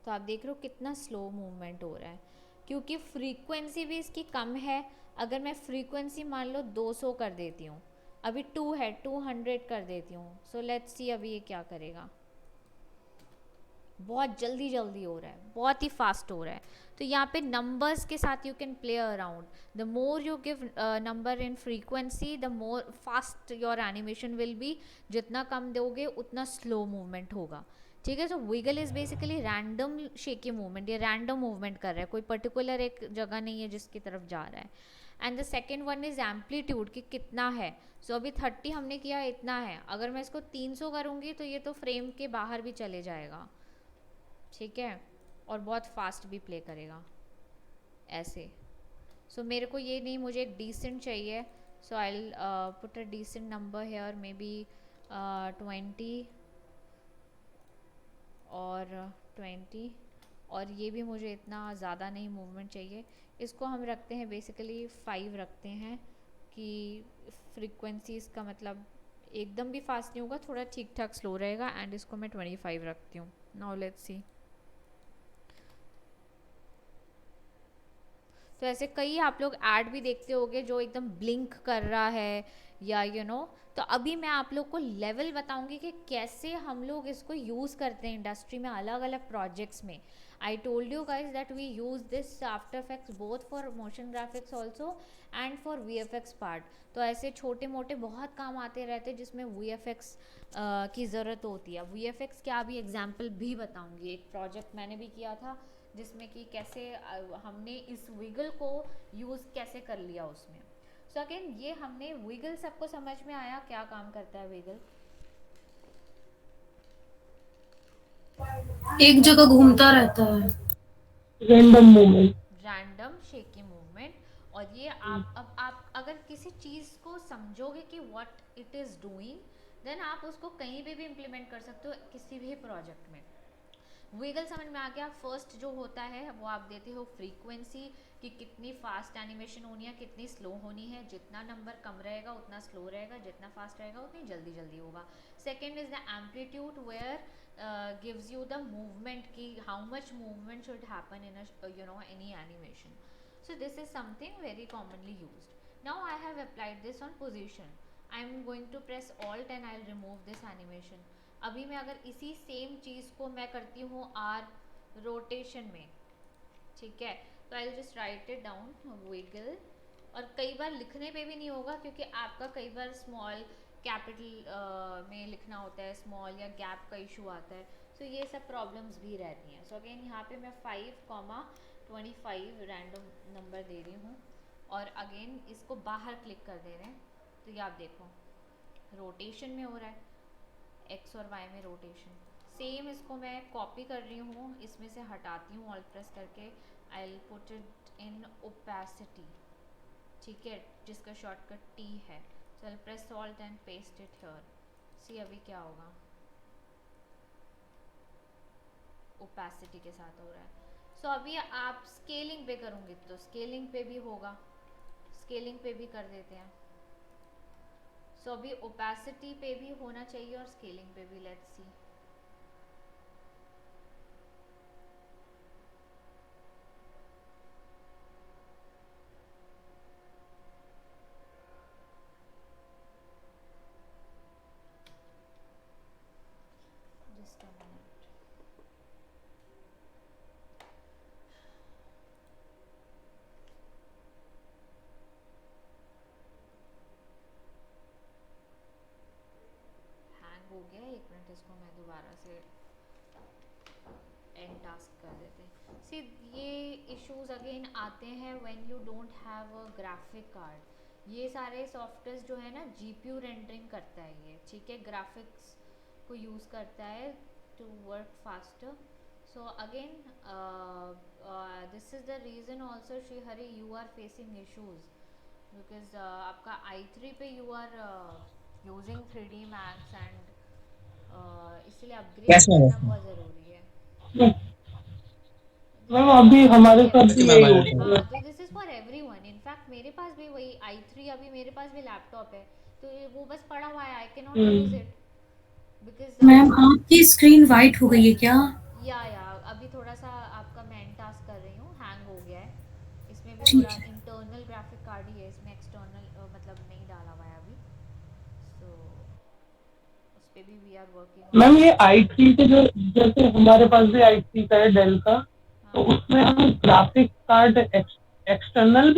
तो आप देख रहे हो कितना स्लो मूवमेंट हो रहा है, क्योंकि फ्रीक्वेंसी भी इसकी कम है। अगर मैं फ्रीक्वेंसी मान लो 200 कर देती हूँ, अभी 2 है, 200 कर देती हूँ। सो लेट्स सी अभी ये क्या करेगा। बहुत जल्दी जल्दी हो रहा है, बहुत ही फास्ट हो रहा है। तो यहाँ पे नंबर्स के साथ you can play around. The more you give number in frequency the more fast your animation will be. जितना कम दोगे उतना स्लो मूवमेंट होगा। ठीक है, so wiggle is basically random shaky movement, ये रैंडम मूवमेंट कर रहा है, कोई पर्टिकुलर एक जगह नहीं है जिसकी तरफ जा रहा है। And the second one is amplitude, कि कितना है। सो अभी 30 हमने किया, इतना है। अगर मैं इसको 300 करूँगी तो ये तो फ्रेम के बाहर भी चले जाएगा। ठीक है, और बहुत फास्ट भी प्ले करेगा ऐसे। सो मेरे को ये नहीं, मुझे एक डिसेंट चाहिए। So I put a decent number here, maybe 20 और 20, और ये भी मुझे इतना ज़्यादा नहीं मूवमेंट चाहिए। इसको हम रखते हैं बेसिकली 5 रखते हैं, कि फ्रीक्वेंसी इसका मतलब एकदम भी फास्ट नहीं होगा, थोड़ा ठीक ठाक स्लो रहेगा। एंड इसको मैं 25 रखती हूँ। Now let's see. तो ऐसे कई आप लोग ऐड भी देखते होंगे जो एकदम ब्लिंक कर रहा है, या तो अभी मैं आप लोग को लेवल बताऊंगी कि कैसे हम लोग इसको यूज़ करते हैं इंडस्ट्री में अलग अलग प्रोजेक्ट्स में। I told you guys that we use this After Effects both for motion graphics also and for VFX part. तो ऐसे छोटे मोटे बहुत काम आते रहते हैं जिसमें VFX की ज़रूरत होती है। VFX क्या अभी एग्जाम्पल भी बताऊँगी। एक प्रोजेक्ट मैंने भी किया था जिसमें कि कैसे हमने इस विगल को यूज़ कैसे कर लिया उसमें। सो अगेन ये हमने विगल, सबको समझ में आया क्या काम करता है विगल?
एक जगह घूमता रहता है।
Random movement.
Random shaky movement. और ये अब आप अगर किसी चीज़ को समझोगे कि what it is doing, then आप उसको कहीं पे भी इम्प्लीमेंट कर सकते हो किसी भी प्रोजेक्ट में। विगल समझ में आ गया। फर्स्ट जो होता है वो आप देते हो फ्रीक्वेंसी कि कितनी फास्ट एनिमेशन होनी है, कितनी स्लो होनी है। जितना नंबर कम रहेगा उतना स्लो रहेगा, जितना फास्ट रहेगा उतनी जल्दी जल्दी होगा। Second is the amplitude where gives you the movement की how much movement should happen in any animation. So this is something very commonly used. Now I have applied this on position. I am going to press Alt and I'll remove this animation. अभी मैं अगर इसी same चीज़ को मैं करती हूँ are rotation में, ठीक है, तो I just write it down wiggle. और कई बार लिखने पे भी नहीं होगा क्योंकि आपका कई बार स्मॉल कैपिटल में लिखना होता है, स्मॉल या गैप का इशू आता है. सो ये सब प्रॉब्लम्स भी रहती हैं. सो अगेन यहाँ पे मैं 5,25 रैंडम नंबर दे रही हूँ और अगेन इसको बाहर क्लिक कर दे रहे हैं. तो ये आप देखो रोटेशन में हो रहा है, एक्स और वाई में रोटेशन. सेम इसको मैं कॉपी कर रही हूँ, इसमें से हटाती हूँ ऑल्ट प्रेस करके. I will put it in opacity, ठीक है, जिसका शॉर्टकट टी है. So I press alt and paste it here. See अभी क्या होगा, ओपेसिटी के साथ हो रहा है. सो अभी आप स्केलिंग पे करूँगी तो स्केलिंग पे भी होगा, स्केलिंग पे भी कर देते हैं. सो अभी ओपेसिटी पे भी होना चाहिए और स्केलिंग पे भी. Let's see. Just a minute. Hang हो गया, एक मिनट, इसको मैं दोबारा से एंड टास्क कर देते हैं. सी ये इश्यूज अगेन आते हैं when you don't have a graphic card. ये सारे सॉफ्टवेयर जो है ना जीपीयू रेंडरिंग करता है ये, ठीक है, ग्राफिक्स को यूज़ करता है to work faster. So again this is the reason also Shrihari you are facing issues because आपका i3 पे you are using 3D Max and इसलिए अपग्रेड
यस मैम.
करना बहुत ज़रूरी है. दिस
मैम
इज
अभी
फॉर
हमारे साथ
ओके
भी
मैम,
यही
आई
होता
विल.
है.
हाँ, तो this is for everyone. In fact मेरे पास भी वही i3 अभी मेरे पास भी लैपटॉप है तो वो बस पड़ा हुआ है. I can not use
hmm.
It because
ma'am आपकी स्क्रीन वाइट हो गई है क्या?
या अभी थोड़ा सा आपका मैं टास्क कर रही हूँ, हैंग हो गया है. इसमें भी
ठीक
थोड़ा
है।
इंटरनल ग्राफिक कार्ड ही है, इसमें एक्सटर्नल मतलब नहीं डाला हुआ है अभी. सो उस पर भी we are working on
ma'am ये
इट.
i3 के जो, जैसे हमारे पास भी i3 का है डेल का, तो
हाँ,
उसमें हम ग्राफिक कार्ड एक्सटर्नल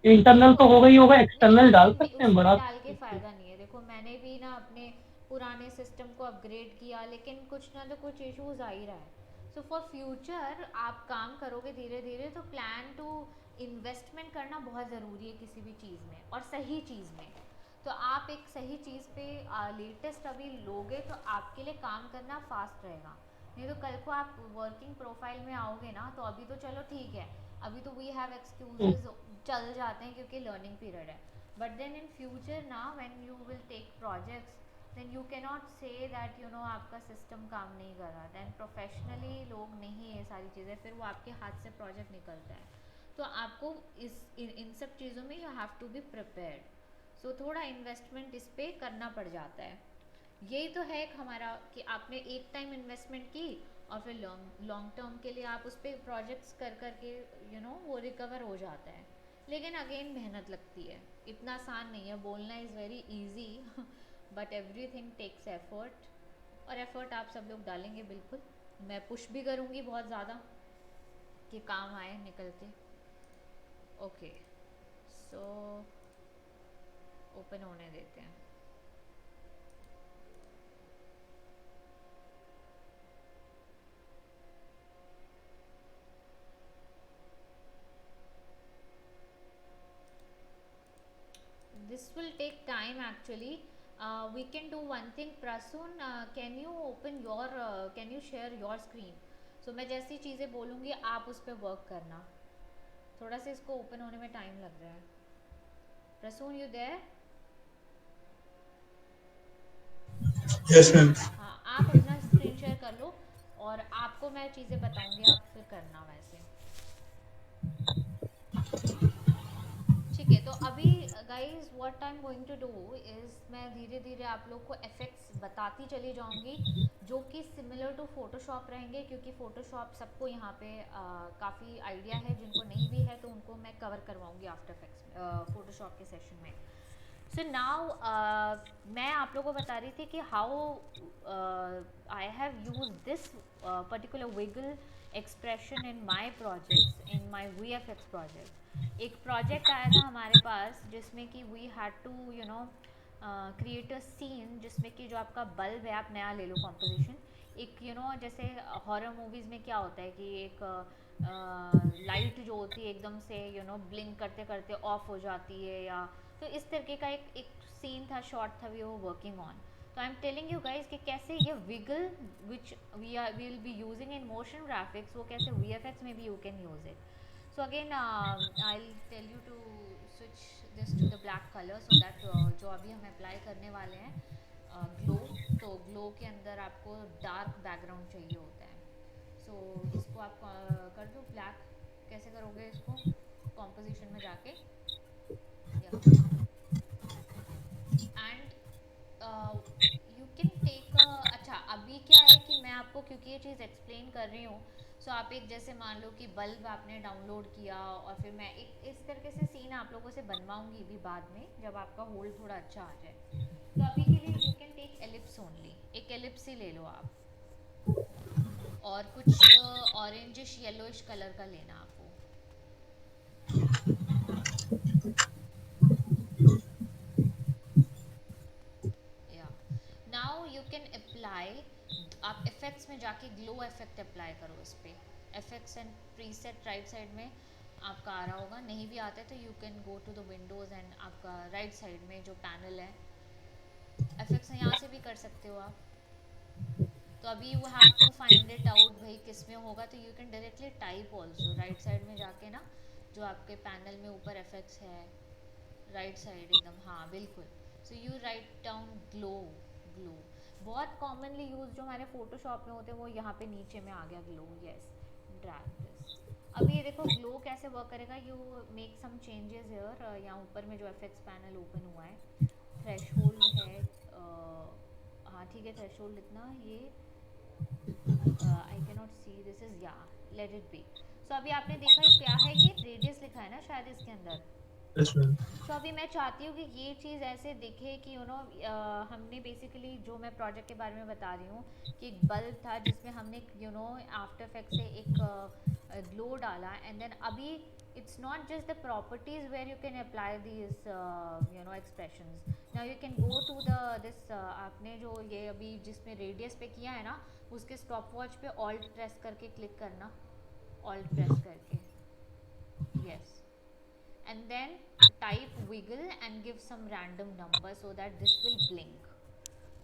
इंटरनल तो होगा ही होगा,
नहीं
एक्सटर्नल डाल
उसमें
सकते हैं
उसमें
बड़ा.
डाल के फ़ायदा नहीं है. देखो मैंने भी ना अपने पुराने सिस्टम को अपग्रेड किया लेकिन कुछ ना तो कुछ इश्यूज आ ही रहा है. सो फॉर फ्यूचर आप काम करोगे धीरे धीरे तो प्लान टू इन्वेस्टमेंट करना बहुत ज़रूरी है किसी भी चीज़ में और सही चीज़ में. तो आप एक सही चीज़ पे लेटेस्ट अभी लोगे तो आपके लिए काम करना फास्ट रहेगा. नहीं तो कल को आप वर्किंग प्रोफाइल में आओगे ना तो अभी तो चलो ठीक है, अभी तो वी हैव एक्सक्यूजेज चल जाते हैं क्योंकि लर्निंग पीरियड है. बट देन इन फ्यूचर ना when you will take projects then you cannot नॉट से दैट आपका सिस्टम काम नहीं कर रहा. दैन प्रोफेशनली लोग नहीं, ये सारी चीज़ें फिर वो आपके हाथ से प्रोजेक्ट निकलता है. तो आपको इन सब चीज़ों में you have to be prepared. So थोड़ा इन्वेस्टमेंट इस पे करना पड़ जाता है. यही तो है एक हमारा कि आपने एक टाइम इन्वेस्टमेंट की और फिर लॉन्ग टर्म के लिए आप उस पर प्रोजेक्ट्स कर करके वो रिकवर हो जाता है. लेकिन अगेन मेहनत लगती है, इतना आसान नहीं है. बोलना is very easy but everything takes effort. और एफर्ट आप सब लोग डालेंगे बिल्कुल. मैं पुश भी करूँगी बहुत ज़्यादा कि काम आए निकल के. ओके, सो ओपन होने देते हैं. This will take time actually. We can do one thing. Prasun, can you open your can you share your screen? So मैं जैसी चीज़ें बोलूँगी आप उस पर वर्क करना. थोड़ा सा इसको ओपन होने में टाइम लग रहा है. Prasoon you there?
Yes ma'am.
हाँ, आप अपना स्क्रीन शेयर कर लो और मैं चीज़ें बताऊंगी, आप फिर करना वैसे। ठीक है, तो अभी guys what I am going to do is, मैं धीरे धीरे आप लोग को इफ़ेक्ट्स बताती चली जाऊंगी जो कि सिमिलर टू फोटोशॉप रहेंगे, क्योंकि फोटोशॉप सबको यहाँ पे काफ़ी आइडिया है, जिनको नहीं भी है तो उनको मैं कवर करवाऊंगी आफ्टर इफेक्ट्स फोटोशॉप के सेशन में। सो नाउ मैं आप लोगों को बता रही थी कि how I have use this particular wiggle expression in my projects, in my VFX project. एक प्रोजेक्ट आया था हमारे पास जिसमें कि we had to you know create a scene, जिसमें कि जो आपका बल्ब है, आप नया ले लो कॉम्पोजिशन, एक जैसे हॉरर मूवीज़ में क्या होता है कि एक लाइट जो होती है एकदम से ब्लिंक करते करते ऑफ हो जाती है, या तो इस तरीके का एक सीन था, शॉर्ट था, वी वो वर्किंग ऑन। तो I am telling you guys कि कैसे ये wiggle which we will be using in motion graphics, वो कैसे VFX में भी you can use it. So again, I'll tell you to switch this to the black color so that जो अभी हम अप्लाई करने वाले हैं ग्लो, तो ग्लो के अंदर आपको डार्क बैकग्राउंड चाहिए होता है। सो इसको आप कर दो ब्लैक। कैसे करोगे इसको? कॉम्पोजिशन में जाके, एंड यू कैन टेक अच्छा अभी क्या है कि मैं आपको क्योंकि ये चीज़ एक्सप्लेन कर रही हूँ, सो आप एक जैसे मान लो कि बल्ब आपने डाउनलोड किया और फिर मैं एक इस तरीके से सीन आप लोगों से बनवाऊंगी भी बाद में जब आपका होल्ड थोड़ा अच्छा आ जाए। तो अभी के लिए you can take ellipse only, एक एलिप्स ही ले लो आप, और कुछ ऑरेंजिश येलोइश कलर का लेना आपको। या नाउ यू कैन अप्लाई, आप इफेक्ट्स में जाके ग्लो इफेक्ट अप्लाई करो इस पे। Effects and preset right side में आपका आ रहा होगा, नहीं भी आता है तो you can go to the windows and आपका राइट साइड में जो पैनल है इफेक्ट्स है, यहाँ से भी कर सकते हो आप। तो अभी you have to find it out भाई किस में होगा, तो you can directly type also right side में जाके ना, जो आपके पैनल में ऊपर इफेक्ट्स है राइट साइड एकदम, हाँ बिल्कुल। So you write down glow. Glow बहुत कॉमनली यूज जो हमारे फोटोशॉप में होते हैं वो यहाँ पे नीचे में आ गया ग्लो। Yes, drag this. अभी ये देखो ग्लो कैसे वर्क करेगा, you make some changes here, यहाँ ऊपर में जो इफेक्ट्स पैनल ओपन हुआ है, थ्रेशोल्ड है, हाँ ठीक है, थ्रेशोल्ड इतना, ये I can not see this is, या लेट इट बी। सो अभी आपने देखा ये क्या है, ये रेडियस लिखा है ना शायद इसके अंदर।
Yes ma'am.
सो अभी मैं चाहती हूँ कि ये चीज़ ऐसे दिखे कि हमने बेसिकली जो मैं प्रोजेक्ट के बारे में बता रही हूँ कि एक बल्ब था जिसमें हमने आफ्टर इफेक्ट से एक ग्लो डाला, एंड देन अभी it's not just the properties where you can apply these expressions. Now you can go to the this, आपने जो ये अभी जिसमें रेडियस पे किया है ना, उसके स्टॉप वॉच पे ऑल्ट प्रेस करके क्लिक करना, ऑल्ट प्रेस करके, yes, and then type wiggle and give some random number so that this will blink.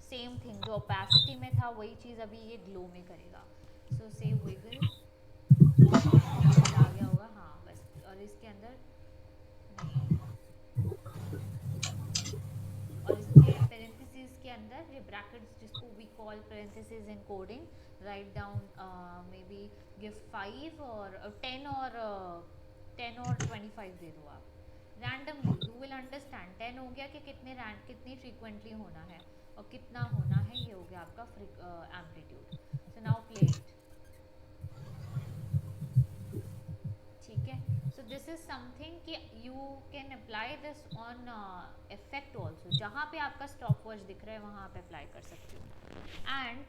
Same thing जो opacity में था वही चीज़ अभी ये ग्लो में करेगा। सो से wiggle, wiggle आ गया होगा, हाँ बस, और इसके अंदर नहीं, और इसके पेरेंथेसिस के अंदर ये ब्रैकेट्स जिसको we call parenthesis in coding, write down maybe give 5 और 10 और 10 और 25 दे दो आप रैंडमली, यू विल अंडरस्टैंड। 10 हो गया कि कितनी फ्रीक्वेंटली होना है और कितना होना है, ये हो गया आपका amplitude. So now play it, ठीक है। सो दिस इज समथिंग कि you can apply this on effect also, जहाँ पे आपका स्टॉप वॉच दिख रहा है वहाँ आप अप्लाई कर सकते हो। एंड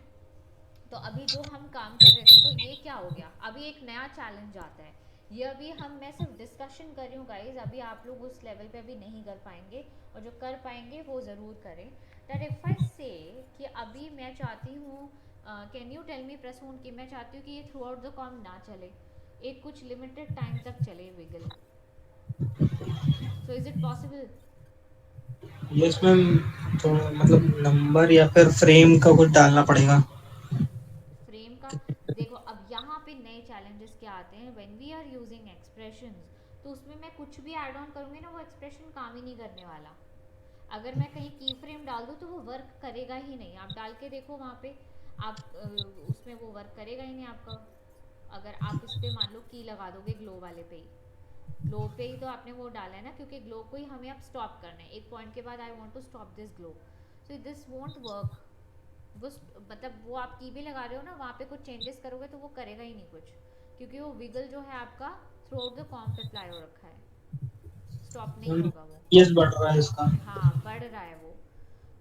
तो अभी जो हम काम कर रहे थे, तो ये क्या हो गया, अभी एक नया चैलेंज आता है। ये अभी मैं सिर्फ डिस्कशन कर रही हूँ गाइज, अभी आप लोग उस लेवल पे अभी नहीं कर पाएंगे, और जो कर पाएंगे वो ज़रूर करें। दैट इफ आई से कि अभी मैं चाहती हूँ, can you tell me Prasoon, कि मैं चाहती हूँ कि ये थ्रू आउट द कॉम ना चले, एक कुछ लिमिटेड टाइम तक चले wiggle. So is it possible?
Yes ma'am. तो मतलब नंबर या फिर फ्रेम का कुछ डालना पड़ेगा।
फ्रेम का देखो, अब यहाँ पे नए चैलेंजेस क्या आते हैं when we are using expressions, तो उसमें मैं कुछ भी ऐड ऑन करूँगी ना, वो एक्सप्रेशन काम ही नहीं करने वाला। अगर मैं कहीं की फ्रेम डाल दूँ तो वो वर्क करेगा ही नहीं। आप डाल के देखो वहाँ पे, आप उसमें वो वर्क करेगा ही नहीं आपका। अगर आप इस पर मान लो की लगा दोगे ग्लो वाले पे ही, ग्लो पे ही तो आपने वो डाला है ना, क्योंकि ग्लो को ही हमें अब स्टॉप करना है एक पॉइंट के बाद। I want to stop this glow, so this won't work. वो मतलब वो आप की भी लगा रहे हो ना, वहाँ पे कुछ चेंजेस करोगे तो वो करेगा ही नहीं कुछ, क्योंकि वो विगल जो है आपका through out the comp apply हो रखा है, स्टॉप नहीं होगा वो।
यस बढ़ रहा है इसका।
हाँ बढ़ रहा है वो।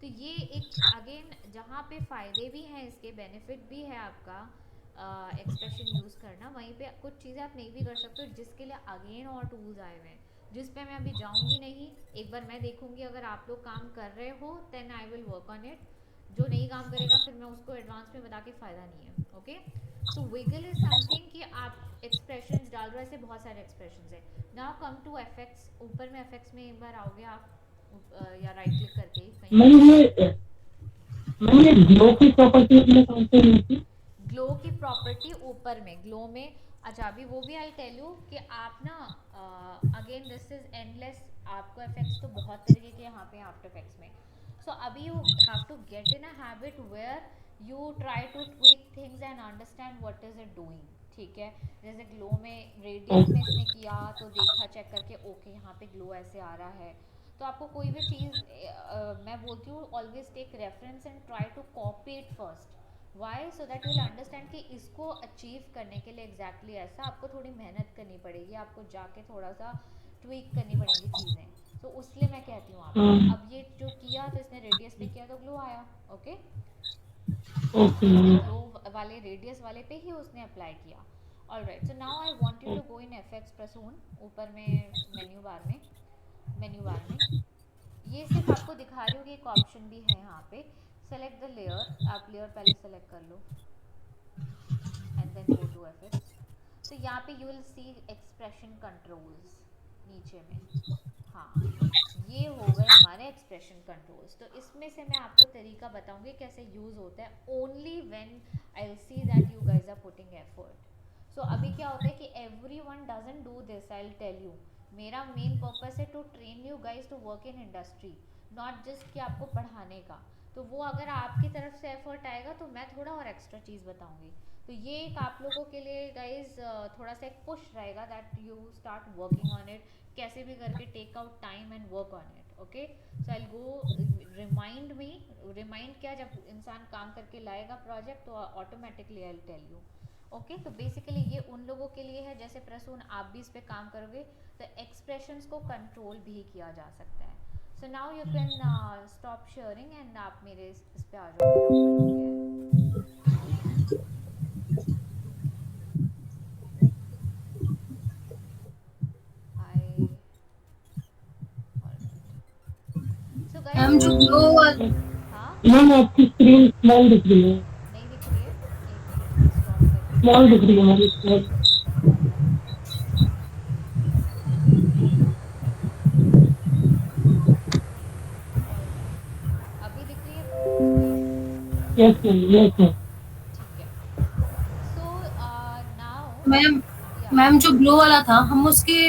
तो ये एक अगेन जहाँ पे फ़ायदे भी हैं इसके, बेनिफिट भी है आपका एक्सप्रेशन यूज़ करना, वहीं पे कुछ चीज़ें आप नहीं भी कर सकते हो, जिसके लिए अगेन और टूल्स आए हुए हैं, जिस पे मैं अभी जाऊँगी नहीं। एक बार मैं देखूँगी अगर आप लोग काम कर रहे हो then I will work on it. जो नहीं काम करेगा फिर मैं उसको एडवांस में बता के फ़ायदा नहीं है। Okay, so wiggle is something कि आप एक्सप्रेशंस डाल रहे हो, ऐसे बहुत सारे एक्सप्रेशंस है। Now come to effects. ऊपर में इफेक्ट्स में एक बार आओगे आप, या राइट क्लिक करके कहीं
मैम
पे।
ये ग्लो की प्रॉपर्टी अपने कहाँ से हुई थी?
ग्लो की प्रॉपर्टी ऊपर में, ग्लो में। अच्छा अभी वो भी आई टेल यू कि आप ना अगेन दिस इज एंडलेस, आपको इफेक्ट्स तो बहुत तरीके के यहाँ पे आफ्टर इफेक्ट्स में। सो अभी you have to get in a habit where you try to tweak things and understand what is it doing. ठीक है, जैसे ग्लो में रेडियस में इसने किया तो देखा चेक करके ओके यहाँ पे ग्लो ऐसे आ रहा है। तो आपको कोई भी चीज़ मैं बोलती हूँ always take reference and try to copy it first. Why? So that you will understand कि इसको अचीव करने के लिए एग्जैक्टली ऐसा आपको थोड़ी मेहनत करनी पड़ेगी, आपको जाके थोड़ा सा ट्विक करनी पड़ेंगी चीज़ें। तो उसलिए मैं कहती हूँ आपको, अब ये जो किया तो इसने रेडियस पे किया तो ग्लो आया। ओके,
ओके
इसने
मैम।
ग्लो वाले रेडियस वाले पे ही उसने अप्लाई किया। All right, so now I want you to go in effects Prasoon, ऊपर में मेन्यू बार में ये सिर्फ आपको दिखा रही हूँ कि एक ऑप्शन भी है यहाँ पे। सेलेक्ट द लेयर, आप लेयर पहले सेलेक्ट कर लो and then go to effects. तो यहाँ पे you will see expression controls नीचे में। हाँ, ये हो गए हमारे एक्सप्रेशन कंट्रोल्स। तो इसमें से मैं आपको तरीका बताऊंगी कैसे यूज़ होता है, only when I will see that you guys are putting effort. So अभी क्या होता है कि every one doesn't do this, I will tell you. मेरा मेन पर्पस है to train you guys to work in industry, not just कि आपको पढ़ाने का। तो वो अगर आपकी तरफ से एफर्ट आएगा तो मैं थोड़ा और एक्स्ट्रा चीज़ बताऊंगी। तो ये एक आप लोगों के लिए गाइज थोड़ा सा एक पुश रहेगा that you start working on it, कैसे भी करके take out time and work on it. Okay, so I go remind me. Remind क्या, जब इंसान काम करके लाएगा प्रोजेक्ट तो automatically I tell you. Okay, तो बेसिकली ये उन लोगों के लिए है, जैसे प्रसून आप भी इस पे काम करोगे तो एक्सप्रेशंस को कंट्रोल भी किया जा सकता है। So now you can stop sharing and आप मेरे इस पे आ जाओ, मेरा ओपन हो गया है। आई ऑलराइट, सो गाइस
मैम जो ग्लो
हाँ
मैम आपकी स्क्रीन स्मॉल दिख रही है।
नहीं दिख रही है, एक मिनट मैं स्टॉप करके
स्मॉल दिख रही है मैम, स्मॉल।
ऑलराइट, अभी दिख रही है screen?
Yes ma'am, yes ma'am.
ठीक है, सो नाउ
मैम
या
मैम जो ग्लो वाला था हम उसके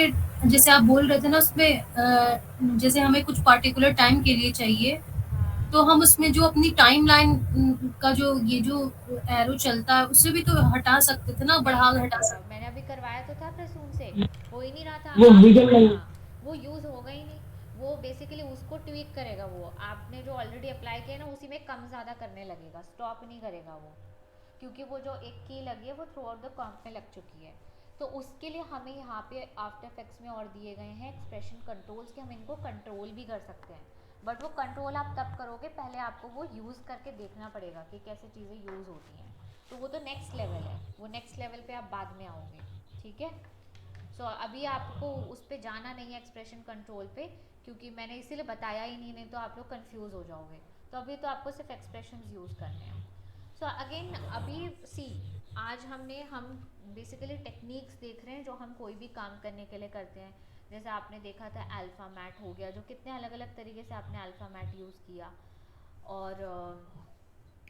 जैसे आप बोल रहे थे ना उसमें जैसे हमें कुछ पार्टिकुलर टाइम के लिए चाहिए
हाँ
तो हम उसमें जो अपनी टाइमलाइन का जो ये जो एरो चलता है उससे भी तो हटा सकते थे ना,
नहीं
बढ़ा घटा
होता,
सकते।
मैंने अभी करवाया तो था प्रसून से, हो ही नहीं रहा था।
वो
आपने
विगल नहीं।
हाँ, वो यूज़ होगा ही नहीं। वो बेसिकली उसको ट्वीक करेगा, वो आपने जो ऑलरेडी अप्लाई किया ना उसी में कम ज़्यादा करने लगेगा, स्टॉप नहीं करेगा वो, क्योंकि वो जो एक की लगी है वो थ्रू आउट द कॉम्प में लग चुकी है। तो उसके लिए हमें यहाँ पे आफ्टर इफेक्ट्स में और दिए गए हैं एक्सप्रेशन कंट्रोल्स, कि हम इनको कंट्रोल भी कर सकते हैं। बट वो कंट्रोल आप तब करोगे, पहले आपको वो यूज़ करके देखना पड़ेगा कि कैसे चीज़ें यूज़ होती हैं। तो वो तो नेक्स्ट लेवल है, वो नेक्स्ट लेवल पे आप बाद में आओगे। ठीक है, सो अभी आपको उस पर जाना नहीं है एक्सप्रेशन कंट्रोल पे, क्योंकि मैंने इसीलिए बताया ही नहीं, नहीं तो आप लोग कंफ्यूज हो जाओगे। तो अभी तो आपको सिर्फ एक्सप्रेशन यूज़ करने हैं। सो अगेन अभी सी, आज हम बेसिकली टेक्निक्स देख रहे हैं जो हम कोई भी काम करने के लिए करते हैं। जैसे आपने देखा था अल्फ़ा मैट हो गया, जो कितने अलग अलग तरीके से आपने अल्फ़ा मैट यूज़ किया। और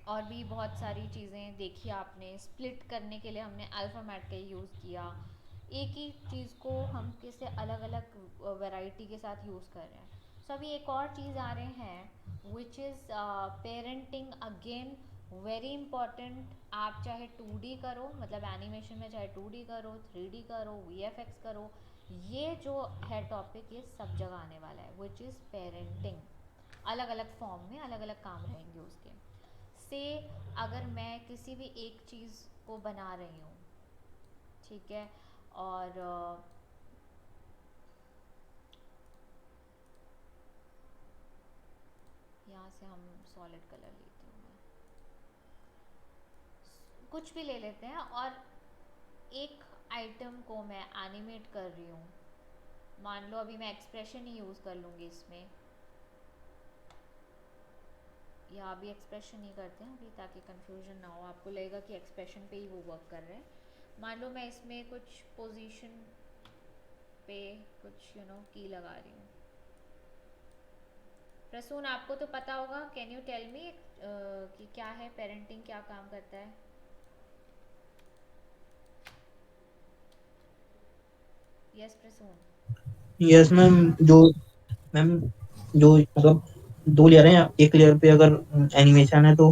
और भी बहुत सारी चीज़ें देखी आपने, स्प्लिट करने के लिए हमने अल्फ़ा मैट का यूज़ किया। एक ही चीज़ को हम किसी अलग अलग वैरायटी के साथ यूज़ कर रहे हैं। सो अभी एक और चीज़ आ रहे हैं which is parenting again very important, आप चाहे 2D करो, मतलब एनिमेशन में चाहे 2D करो, 3D करो, VFX करो, ये जो है टॉपिक ये सब जगह आने वाला है, विच इज़ पेरेंटिंग। अलग अलग फॉर्म में अलग अलग काम रहेंगे उसके से। अगर मैं किसी भी एक चीज़ को बना रही हूँ, ठीक है, और यहाँ से हम सॉलिड कलर लेती हूँ मैं, कुछ भी ले लेते हैं, और एक आइटम को मैं एनिमेट कर रही हूँ, मान लो अभी मैं एक्सप्रेशन ही यूज़ कर लूँगी इसमें, या अभी एक्सप्रेशन ही करते हैं अभी ताकि कंफ्यूजन ना हो, आपको लगेगा कि एक्सप्रेशन पे ही वो वर्क कर रहे हैं। मान लो मैं इसमें कुछ पोजीशन पे कुछ की लगा रही हूँ। प्रसून, आपको तो पता होगा, कैन यू टेल मी कि क्या है पेरेंटिंग, क्या काम करता है? Yes Prasoon.
Yes ma'am, ma'am जो मतलब 2 लेयर हैं, एक लेयर पे अगर एनिमेशन है तो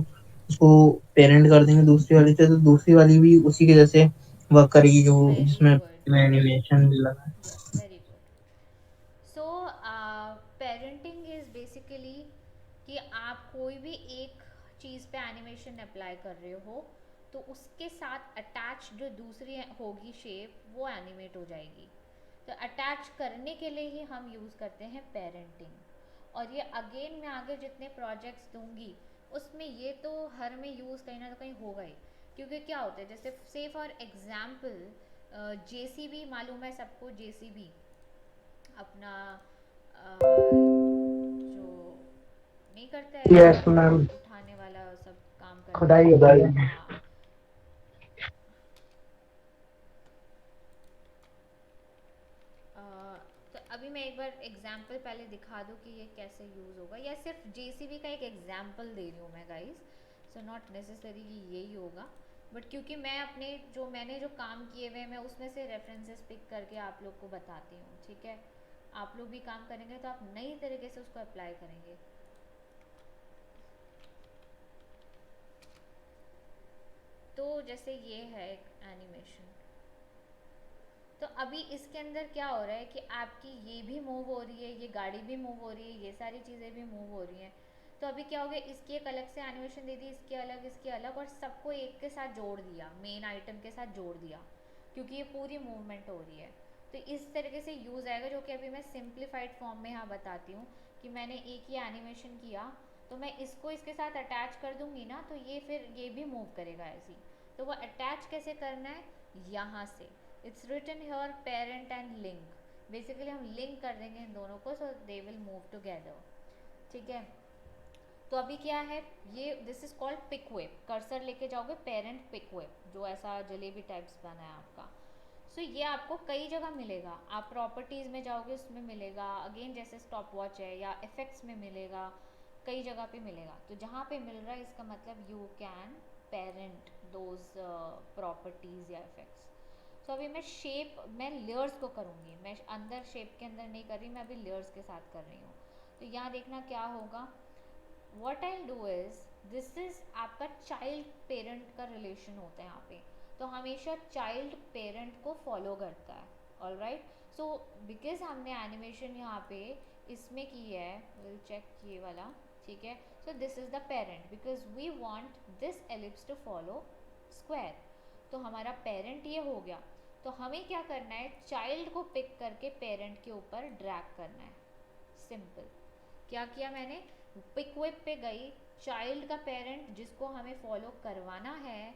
उसको पेरेंट कर देंगे दूसरी वाली से, तो दूसरी वाली भी उसी के जैसे वर्क करेगी जो
वेरी
जिसमें
गुड, वेरी
एनिमेशन भी लगा है।
Good, very good. So parenting is basically कि आप कोई भी एक चीज़ पे एनिमेशन अप्लाई कर रहे हो, तो उसके साथ अटैच जो दूसरी होगी शेप, वो एनिमेट हो जाएगी। तो अटैच करने के लिए ही हम यूज़ करते हैं पेरेंटिंग। और ये अगेन मैं आगे जितने प्रोजेक्ट्स दूंगी उसमें ये तो हर में यूज़ कहीं ना कहीं होगा ही, क्योंकि क्या होता है, जैसे से फॉर एग्जाम्पल JCB मालूम है सबको, JCB अपना जो नहीं करता है,
यस मैम,
उठाने वाला सब काम करता
खुदाई
है,
खुदाई।
हाँ। अ, तो अभी मैं एक बार एग्जाम्पल पहले दिखा दूँ कि ये कैसे यूज़ होगा, या सिर्फ JCB का एक एग्जाम्पल दे रही हूँ मैं गाइस, सो नॉट नेसेसरी कि यही होगा, बट क्योंकि मैं अपने मैंने जो काम किए हुए हैं मैं उसमें से रेफरेंसेस पिक करके आप लोग को बताती हूँ, ठीक है। आप लोग भी काम करेंगे तो आप नई तरीके से उसको अप्लाई करेंगे। तो जैसे ये है एक एनिमेशन, तो अभी इसके अंदर क्या हो रहा है कि आपकी ये भी मूव हो रही है, ये गाड़ी भी मूव हो रही है, ये सारी चीज़ें भी मूव हो रही हैं। तो अभी क्या हो गया, इसकी एक अलग से एनिमेशन दे दी, इसकी अलग, और सबको एक के साथ जोड़ दिया, मेन आइटम के साथ जोड़ दिया, क्योंकि ये पूरी मूवमेंट हो रही है। तो इस तरीके से यूज़ आएगा, जो कि अभी मैं सिंप्लीफाइड फॉर्म में यहाँ बताती हूँ कि मैंने एक ही एनिमेशन किया, तो मैं इसको इसके साथ अटैच कर दूँगी ना, तो ये फिर ये भी मूव करेगा ऐसी। तो वो अटैच कैसे करना है, यहाँ से it's written here parent and link, basically हम लिंक कर देंगे इन दोनों को, so they will move together, ठीक है। तो अभी क्या है, ये this is called pick web, cursor लेके जाओगे पेरेंट पिक वेब, जो ऐसा जलेबी टाइप्स बना है आपका। सो ये आपको कई जगह मिलेगा, आप प्रॉपर्टीज़ में जाओगे उसमें मिलेगा, अगेन जैसे स्टॉप वॉच है, या इफेक्ट्स में मिलेगा, कई जगह पे मिलेगा। तो जहाँ पे मिल रहा है इसका मतलब you can parent those properties या इफेक्ट्स। तो अभी मैं लेयर्स को करूँगी, मैं अंदर शेप के अंदर नहीं कर रही, मैं अभी लेयर्स के साथ कर रही हूँ। तो यहाँ देखना क्या होगा, what I do is, this is आपका चाइल्ड पेरेंट का रिलेशन होता है यहाँ पे, तो हमेशा चाइल्ड पेरेंट को फॉलो करता है, ऑल राइट। सो बिकॉज हमने एनिमेशन यहाँ पे इसमें की है, विल चेक ये वाला, ठीक है। So this is the parent, because we want this ellipse to follow square, तो हमारा पेरेंट ये हो गया। तो हमें क्या करना है, चाइल्ड को पिक करके पेरेंट के ऊपर ड्रैग करना है, सिंपल। क्या किया मैंने, पिक वेब पे गई, चाइल्ड का पेरेंट जिसको हमें फॉलो करवाना है,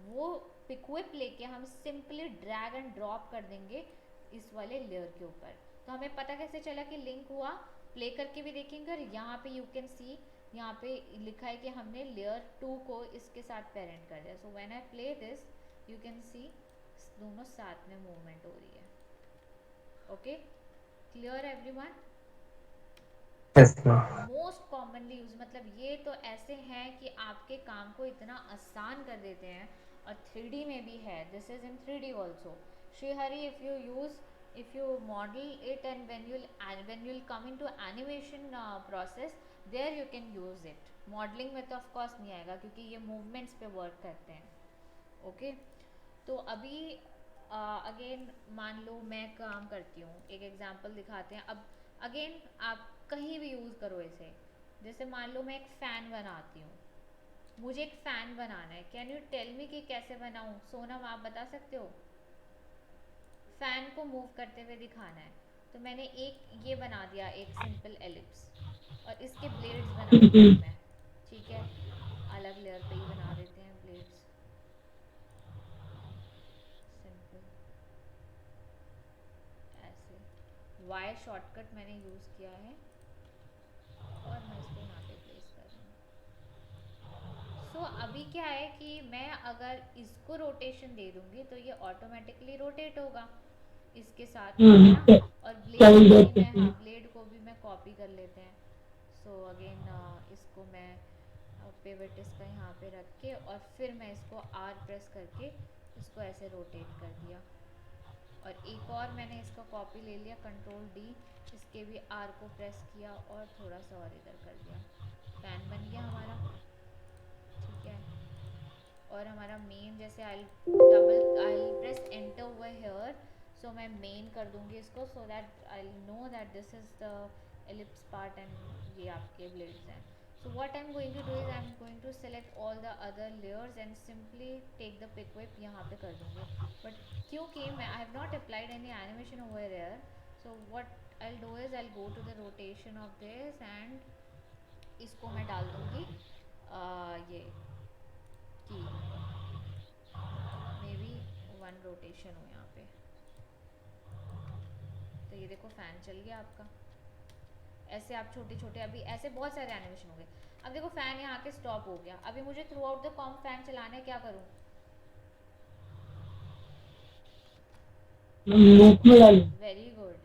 वो पिक वेब लेके हम सिंपली ड्रैग एंड ड्रॉप कर देंगे इस वाले लेयर के ऊपर। तो हमें पता कैसे चला कि लिंक हुआ, प्ले करके भी देखेंगे, और यहाँ पे यू कैन सी, यहाँ पे लिखा है कि हमने लेयर 2 को इसके साथ पेरेंट कर दिया। So when I play this you can see दोनों साथ में मूवमेंट हो रही है। Okay, clear everyone?
Yes ma'am.
Most commonly use, मतलब ये तो ऐसे हैं कि आपके काम को इतना आसान कर देते हैं। और 3D में भी है, this is in 3D also. Shrihari, if you use, if you model it, and when you'll come into animation process, there you can use it. Modelling में तो ऑफकोर्स नहीं आएगा क्योंकि ये मूवमेंट्स पे वर्क करते हैं। ओके तो अभी अगेन मान लो मैं काम करती हूँ, एक एग्जांपल दिखाते हैं। अब अगेन आप कहीं भी यूज़ करो इसे। जैसे मान लो मैं एक फ़ैन बनाती हूँ, मुझे एक फ़ैन बनाना है। कैन यू टेल मी कि कैसे बनाऊँ? सोनम आप बता सकते हो? फ़ैन को मूव करते हुए दिखाना है। तो मैंने एक ये बना दिया, एक सिंपल एलिप्स, और इसके ब्लेड्स बना
हम्म,
दिए अब मैं। ठीक है, अलग लेयर पे ही बना देते हैं ब्लेड्स। सिंपल ऐसे वाई शॉर्टकट मैंने यूज़ किया है और मैं इसको यहाँ पे प्लेस कर रही हूँ। अभी क्या है कि मैं अगर इसको रोटेशन दे दूंगी तो ये ऑटोमेटिकली रोटेट होगा इसके साथ, है ना।
हम्म,
और ब्लेड
सही
को भी
बात
मैं, हाँ
है।
ब्लेड को भी मैं कॉपी कर लेते हैं। अगेन इसको मैं पिवट इसका यहाँ पे रख के और फिर मैं इसको आर प्रेस करके इसको ऐसे रोटेट कर दिया। और एक और मैंने इसका कॉपी ले लिया, कंट्रोल डी, इसके भी आर को प्रेस किया और थोड़ा सा और इधर कर दिया। फैन बन गया हमारा। ठीक है, और हमारा मेन, जैसे I press enter over here, so मैं मेन कर दूंगी इसको, so that I know that this is the ellipse part and ये आपके ब्लेड्स हैं। So what I'm going to do is I'm going to select all the other layers and simply take the pick whip, यहाँ पे कर दूंगी। But क्योंकि मैं I have not applied any animation over here, so what I'll do is I'll go to the rotation of this and इसको मैं डाल दूंगी ये की, मे बी 1 रोटेशन हो यहाँ पे। तो ये देखो फैन चल गया आपका। ऐसे आप छोटे छोटे, अभी ऐसे बहुत सारे एनिमेशन हो गए। अब देखो फैन यहाँ के स्टॉप हो गया। अभी मुझे through out the com fan चलाना है, क्या करूँ?
लूप में डालो।
Very good.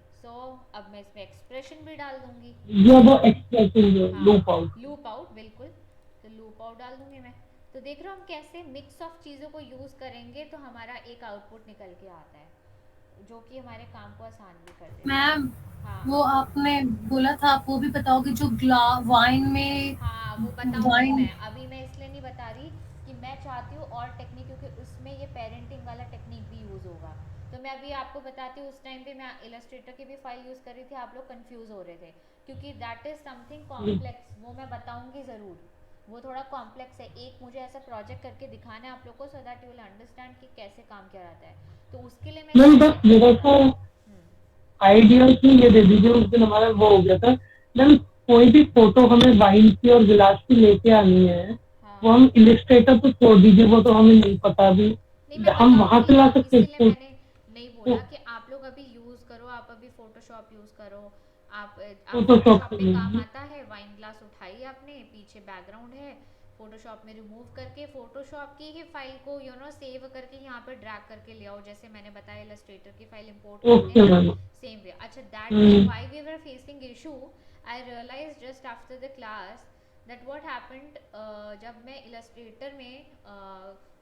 अब मैं इसमें एक्सप्रेशन भी डाल दूंगी।
ये वो एक्सप्रेशन जो
हाँ,
लूप आउट।
लूप आउट, बिल्कुल। तो लूप आउट डाल दूंगी मैं। तो देख रहे हो हम कैसे मिक्स ऑफ चीज़ों को यूज़ करेंगे तो हमारा एक आउटपुट निकल के आता है जो कि हमारे काम को आसान भी कर देता है।
मैम
हाँ
वो आपने बोला था आप वो भी बताओगे जो ग्ला वाइन में
हाँ, वो बताऊंगी
वाइन।
मैं। अभी मैं इसलिए नहीं बता रही कि मैं चाहती हूँ और टेक्निक, क्योंकि उसमें ये पेरेंटिंग वाला टेक्निक भी यूज़ होगा। तो मैं अभी आपको बताती हूँ, उस टाइम पे मैं इलस्ट्रेटर की भी फाइल यूज़ कर रही थी, आप लोग कंफ्यूज हो रहे थे क्योंकि दैट इज़ समथिंग कॉम्प्लेक्स। वो मैं बताऊंगी ज़रूर, वो थोड़ा कॉम्प्लेक्स है। एक मुझे ऐसा प्रोजेक्ट करके दिखाना है आप लोग को, सो दैट यू विल अंडरस्टैंड कि कैसे काम किया जाता है। तो उसके लिए मैं
मैम
सिर्फ
बस मेरे
टेक्निक
को
बताती हूँ।
आइडिया की ये दे दीजिए, उस दिन हमारा वो हो गया था। मैम कोई भी फोटो हमें वाइन की और गिलास की लेके आनी है,
हाँ
वो हम इलिस्ट्रेटर तो छोड़ दीजिए, वो तो हमें नहीं पता अभी।
नहीं, मैं
हम वहां
बताऊंगी।
से ला
हाँ,
सकते
इसके लिए
हैं।
मैंने नहीं बोला कि आप लोग अभी यूज़ करो, आप अभी फोटोशॉप यूज़ करो। आप
फोटोशॉप
फोटोशॉप
से
पे काम
लीजिए।
आता है। वाइन ग्लास उठाई आपने, पीछे बैकग्राउंड है, फोटोशॉप में रिमूव करके फोटोशॉप की ही फाइल को सेव करके यहाँ पे ड्रैग करके ले आओ, जैसे मैंने बताया इलस्ट्रेटर की फाइल इंपोर्ट करते
ओके
हैं ना,
मैम।
Same way. अच्छा, that day why we were facing issue, I realise just after the class that what happened. जब मैं इलस्ट्रेटर में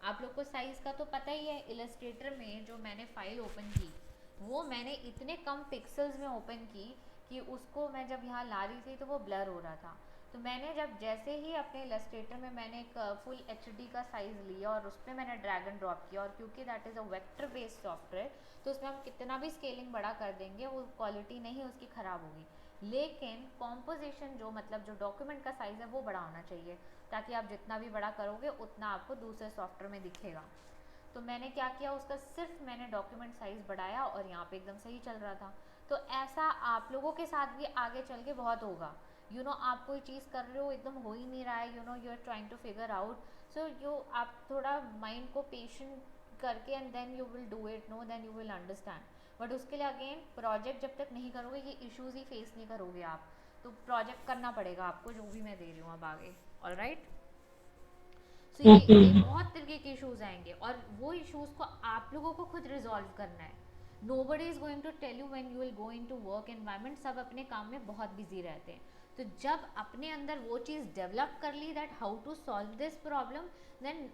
आप लोग को साइज़ का तो पता ही है, इलस्ट्रेटर में जो मैंने फ़ाइल ओपन की वो मैंने इतने कम पिक्सल्स में ओपन की कि उसको मैं जब यहाँ ला रही थी तो वो ब्लर हो रहा था। तो मैंने जब जैसे ही अपने इलस्ट्रेटर में मैंने एक फुल एचडी का साइज़ लिया और उस पर मैंने ड्रैग एंड ड्रॉप किया, और क्योंकि that is a vector based software तो उसमें हम कितना भी स्केलिंग बड़ा कर देंगे वो क्वालिटी नहीं उसकी ख़राब होगी। लेकिन कॉम्पोजिशन जो मतलब जो डॉक्यूमेंट का साइज़ है वो बड़ा होना चाहिए, ताकि आप जितना भी बड़ा करोगे उतना आपको दूसरे सॉफ्टवेयर में दिखेगा। तो मैंने क्या किया, उसका सिर्फ मैंने डॉक्यूमेंट साइज़ बढ़ाया और यहाँ पे एकदम सही चल रहा था। तो ऐसा आप लोगों के साथ भी आगे चल के बहुत होगा। आप कोई चीज़ कर रहे हो, एकदम हो ही नहीं रहा है, you are trying to figure out, so आप थोड़ा माइंड को पेशेंट करके and then you will do it, no then you will understand. But उसके लिए अगेन प्रोजेक्ट जब तक नहीं करोगे ये इश्यूज ही फेस नहीं करोगे आप। तो प्रोजेक्ट करना पड़ेगा आपको, जो भी मैं दे रही हूँ अब आगे। ऑलराइट, सो
ओके
ये
मैम।
बहुत तरीके के इश्यूज आएंगे और वो इश्यूज को आप लोगों को खुद रिजॉल्व करना है। Nobody is going to tell you when you will go into work environment. सब अपने काम में बहुत बिजी रहते हैं। तो जब अपने अंदर वो चीज़ डेवलप कर ली that how to solve this problem, then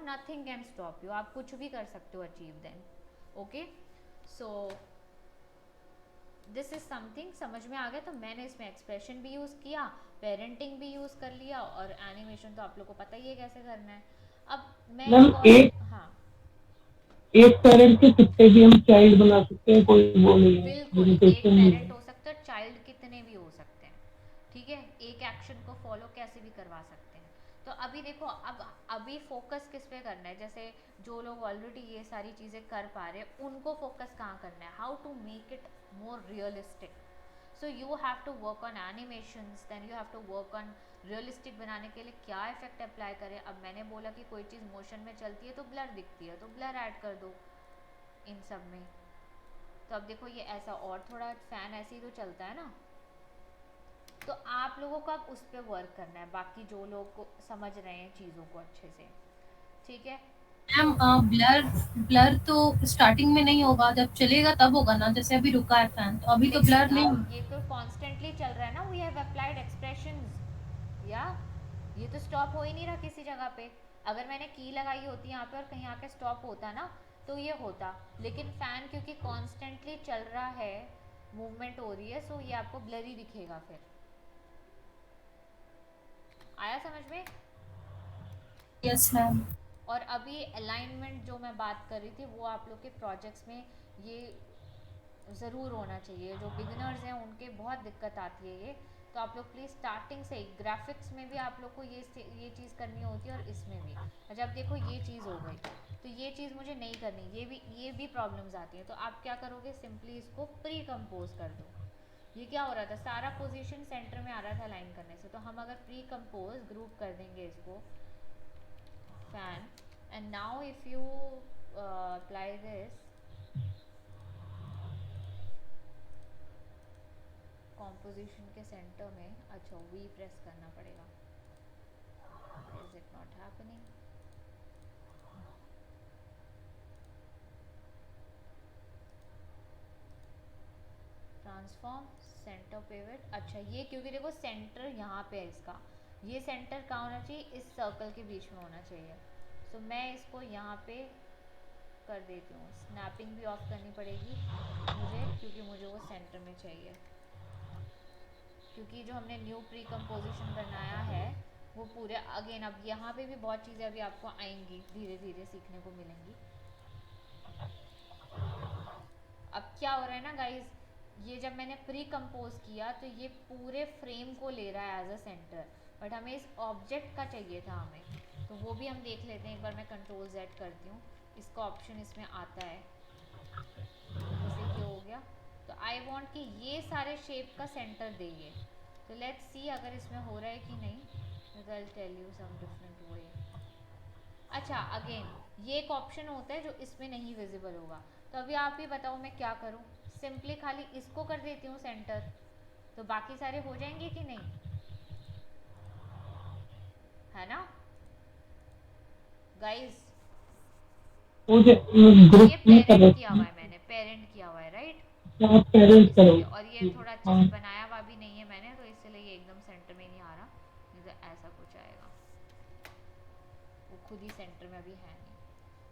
nothing can stop you. आप कुछ भी कर सकते हो achieve then. Okay, so this is something समझ में आ गया। तो मैंने इसमें एक्सप्रेशन भी यूज़ किया पेरेंटिंग भी यूज़ कर लिया और एनिमेशन तो आप लोग को पता ही है कैसे करना है। अब मैं
मैम
इसको
एक
हाँ
एक पेरेंट के कितने भी हम चाइल्ड बना सकते हैं, कोई वो नहीं है
बिल्कुल, एक
लिमिटेशन नहीं
पेरेंट
है।
हो सकता है, चाइल्ड कितने भी हो सकते हैं, ठीक है, एक एक्शन को फॉलो कैसे भी करवा सकते हैं। तो अभी देखो, अब अभी फोकस किस पे करना है, जैसे जो लोग ऑलरेडी ये सारी चीज़ें कर पा रहे हैं उनको फोकस कहाँ करना है, how to make it more realistic. So you have to work on animations, then you have to work on realistic बनाने के लिए क्या इफेक्ट अप्लाई करें। अब मैंने बोला कि कोई चीज़ मोशन में चलती है तो ब्लर दिखती है, तो ब्लर ऐड कर दो इन सब में। तो अब देखो ये ऐसा और थोड़ा फैन ऐसे ही तो चलता है ना। तो आप लोगों को अब उस पर वर्क करना है, बाकी जो लोग को समझ रहे हैं चीज़ों को अच्छे से, ठीक है।
मैम ब्लर ब्लर तो स्टार्टिंग में नहीं होगा, जब चलेगा तब होगा ना, जैसे अभी रुका है फैन तो अभी तो
लेकिन
ब्लर नहीं
अब
होगा।
ये तो कॉन्स्टेंटली चल रहा है ना, वी हैव अप्लाइड एक्सप्रेशंस, या ये तो स्टॉप हो ही नहीं रहा किसी जगह पे। अगर मैंने की लगाई होती यहाँ पे और कहीं आके स्टॉप होता ना तो ये होता, लेकिन फैन क्योंकि कॉन्स्टेंटली चल रहा है, मूवमेंट हो रही है, सो ये आपको ब्लरी दिखेगा। फिर आया समझ में।
Yes ma'am.
और अभी अलाइनमेंट जो मैं बात कर रही थी वो आप लोग के प्रोजेक्ट्स में ये ज़रूर होना चाहिए। जो बिगिनर्स हैं उनके बहुत दिक्कत आती है ये, तो आप लोग प्लीज़ स्टार्टिंग से ही ग्राफिक्स में भी आप लोग को ये चीज़ करनी होती है और इसमें भी। अच्छा अब देखो ये चीज़ हो गई, तो ये चीज़ मुझे नहीं करनी, ये भी प्रॉब्लम्स आती हैं। तो आप क्या करोगे, सिंपली इसको प्री कंपोज कर दो। ये क्या हो रहा था, सारा पोजीशन सेंटर में आ रहा था लाइन करने से, तो हम अगर प्री कंपोज ग्रुप कर देंगे इसको fan, and now if you apply this composition के सेंटर में, अच्छा वी प्रेस करना पड़ेगा, is it not happening. Transform centre pivot, अच्छा ये क्योंकि देखो सेंटर यहाँ पे है इसका, ये सेंटर कहाँ होना चाहिए, इस सर्कल के बीच में होना चाहिए। सो मैं इसको यहाँ पे कर देती हूँ, स्नैपिंग भी ऑफ करनी पड़ेगी मुझे क्योंकि मुझे वो सेंटर में चाहिए, क्योंकि जो हमने न्यू प्री कंपोजिशन बनाया है वो पूरे अगेन, अब यहाँ पे भी बहुत चीज़ें अभी आपको आएंगी, धीरे धीरे सीखने को मिलेंगी। अब क्या हो रहा है ना गाइज, ये जब मैंने प्री कंपोज किया तो ये पूरे फ्रेम को ले रहा है एज अ सेंटर, बट हमें इस ऑब्जेक्ट का चाहिए था हमें, तो वो भी हम देख लेते हैं। एक बार मैं कंट्रोल Z करती हूँ, इसका ऑप्शन इसमें आता है, जैसे ये हो गया। तो आई वांट कि ये सारे शेप का सेंटर दे ये, तो लेट्स सी अगर इसमें हो रहा है कि नहीं। I tell you some different way. अच्छा अगेन ये एक ऑप्शन होता है जो इसमें नहीं विजिबल होगा, तो अभी आप ही बताओ मैं क्या करूँ। सिंपली खाली इसको कर देती हूँ सेंटर, तो बाकी सारे हो जाएंगे कि नहीं, है ना गाइज।
मुझे
अच्छा
ग्रुप
ये
में कर
पेरेंट किया
रखते
हुआ
हैं,
है मैंने, पेरेंट किया हुआ है राइट,
आप पेरेंट करो।
इसलिए। और ये थोड़ा अच्छे
हाँ
से बनाया हुआ भी नहीं है मैंने, तो इसलिए ये एकदम सेंटर में नहीं आ रहा, नहीं तो ऐसा कुछ आएगा, वो खुद ही सेंटर में अभी है नहीं।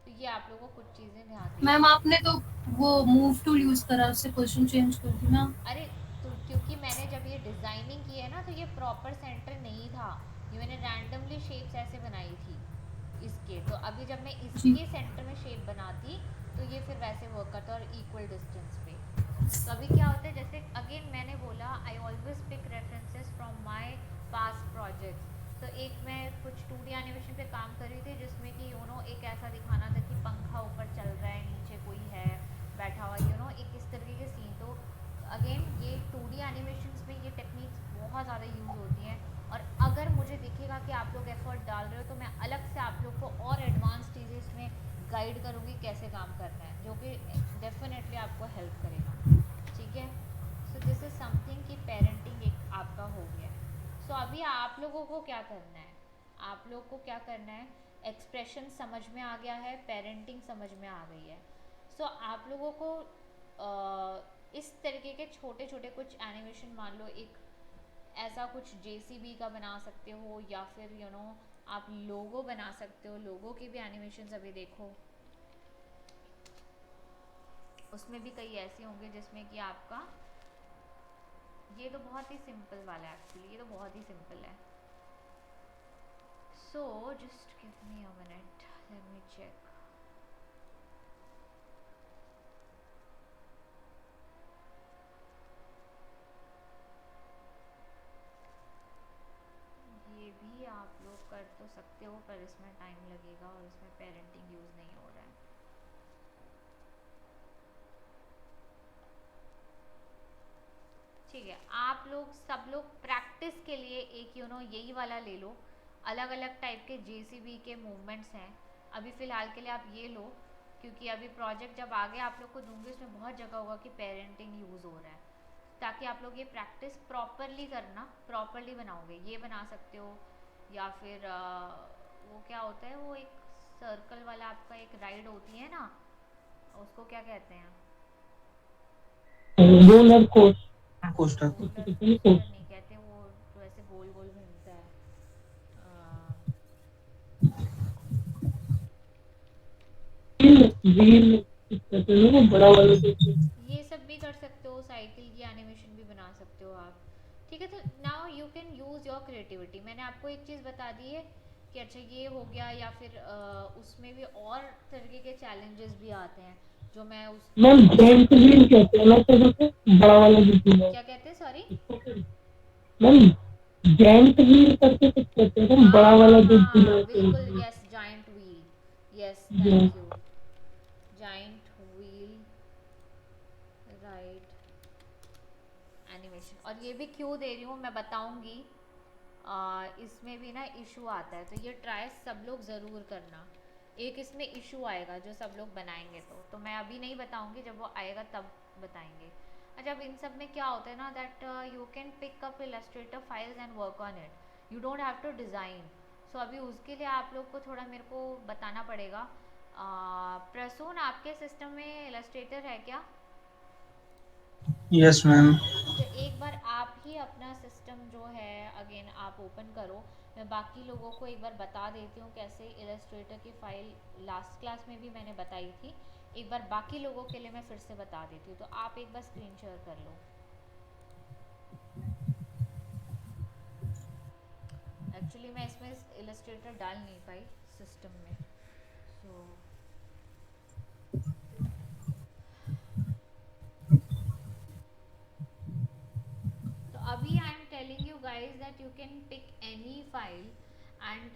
तो ये आप लोगों को कुछ चीज़ें ध्यान
मैम
देनी है।
आपने तो वो मूव टूल यूज करा, उससे पोजीशन चेंज कर दी ना।
अरे तो क्योंकि मैंने जब ये डिज़ाइनिंग की है ना तो ये प्रॉपर सेंटर नहीं था, ये मैंने रैंडमली शेप्स ऐसे बनाई थी इसके, तो अभी जब मैं
जी।
इसके सेंटर में शेप बनाती तो ये फिर वैसे वर्क करता और इक्वल डिस्टेंस पे। तो अभी क्या होता है, जैसे अगेन मैंने बोला I always pick references from my past projects. तो एक मैं कुछ 2D एनिमेशन पे काम कर रही थी जिसमें कि एक ऐसा दिखाना था कि पंखा ऊपर चल रहा है, नीचे कोई है बैठा हुआ, एक इस तरीके के सीन। तो अगेन ये 2D एनिमेशंस में ये टेक्निक्स बहुत ज़्यादा यूज़ होती हैं, और अगर मुझे दिखेगा कि आप लोग एफर्ट डाल रहे हो तो मैं अलग से आप लोग को और एडवांस चीज़ें इसमें गाइड करूँगी कैसे काम करना है, जो कि डेफिनेटली आपको हेल्प करेगा, ठीक है। सो दिस इज़ समथिंग कि पेरेंटिंग एक आपका हो गया है। सो अभी आप लोगों को क्या करना है, आप लोग को क्या करना है, एक्सप्रेशन समझ में आ गया है, पेरेंटिंग समझ में आ गई है। सो आप लोगों को इस तरीके के छोटे छोटे कुछ एनिमेशन, मान लो एक ऐसा कुछ JCB का बना सकते हो, या फिर आप लोगो बना सकते हो, लोगो के भी एनिमेशन अभी देखो, उसमें भी कई ऐसे होंगे जिसमें कि आपका ये तो बहुत ही सिंपल वाला है एक्चुअली, ये तो बहुत ही सिंपल है. So just give me a minute, let me check. ये भी आप लोग कर तो सकते हो, पर इसमें टाइम लगेगा और इसमें पेरेंटिंग यूज़ नहीं हो रहा है. ठीक है, आप लोग सब लोग प्रैक्टिस के लिए एक यही वाला ले लो. अलग अलग टाइप के जेसीबी के मूवमेंट्स हैं. अभी फ़िलहाल के लिए आप ये लो, क्योंकि अभी प्रोजेक्ट जब आगे आप लोग को दूंगी उसमें बहुत जगह होगा कि पेरेंटिंग यूज़ हो रहा है, ताकि आप लोग ये प्रैक्टिस प्रॉपरली करना, प्रॉपरली बनाओगे. ये बना सकते हो, या फिर वो क्या होता है, वो एक सर्कल वाला आपका एक राइड होती है ना, उसको क्या कहते हैं?
Roller coaster.
Coaster.
Roller coaster नहीं कहते, वो जो ऐसे गोल गोल घूमता है.
व्हील कहते हैं ना, वो बड़ा वाला जो.
ये सब भी कर सकते हो, साइकिल की एनिमेशन भी बना सकते हो आप. ठीक है, तो now you can use your creativity. मैंने आपको एक चीज़ बता दी है कि अच्छा ये हो गया, या फिर उसमें भी और तरीके के चैलेंजेस भी आते हैं जो मैं उस.
मैम जेंट व्हील कहते हैं ना सर उसे, बड़ा वाला जो व्हील है.
क्या कहते हैं, सॉरी?
मैम जेंट व्हील करके कुछ कहते हैं ना, बड़ा
हाँ
वाला
हाँ
जो व्हील
हाँ, बिल्कुल,
है.
Yes, giant wheel. यस,
जी.
Thank you. Giant wheel right animation. और ये भी क्यों दे रही हूँ मैं बताऊंगी. इसमें भी ना इशू आता है, तो ये ट्राई सब लोग ज़रूर करना. एक इसमें इशू आएगा जो सब लोग बनाएंगे, तो मैं अभी नहीं बताऊंगी, जब वो आएगा तब बताएंगे. अच्छा, अब इन सब में क्या होता है ना, that you can pick up Illustrator files and work on it. You don't have to design. So अभी उसके लिए आप लोग को थोड़ा मेरे को बताना पड़ेगा. प्रसून, आपके सिस्टम में इलस्ट्रेटर है क्या?
Yes ma'am.
तो एक बार आप ही अपना सिस्टम जो है अगेन आप ओपन करो. मैं बाकी लोगों को एक बार बता देती हूँ कैसे इलस्ट्रेटर की फ़ाइल लास्ट क्लास में भी मैंने बताई थी. एक बार बाकी लोगों के लिए मैं फिर से बता देती हूँ, तो आप एक बार स्क्रीन शेयर कर लो. एक्चुअली मैं इसमें इलस्ट्रेटर डाल नहीं पाई सिस्टम में, सो तो अभी I am telling you guys that you can pick any file, and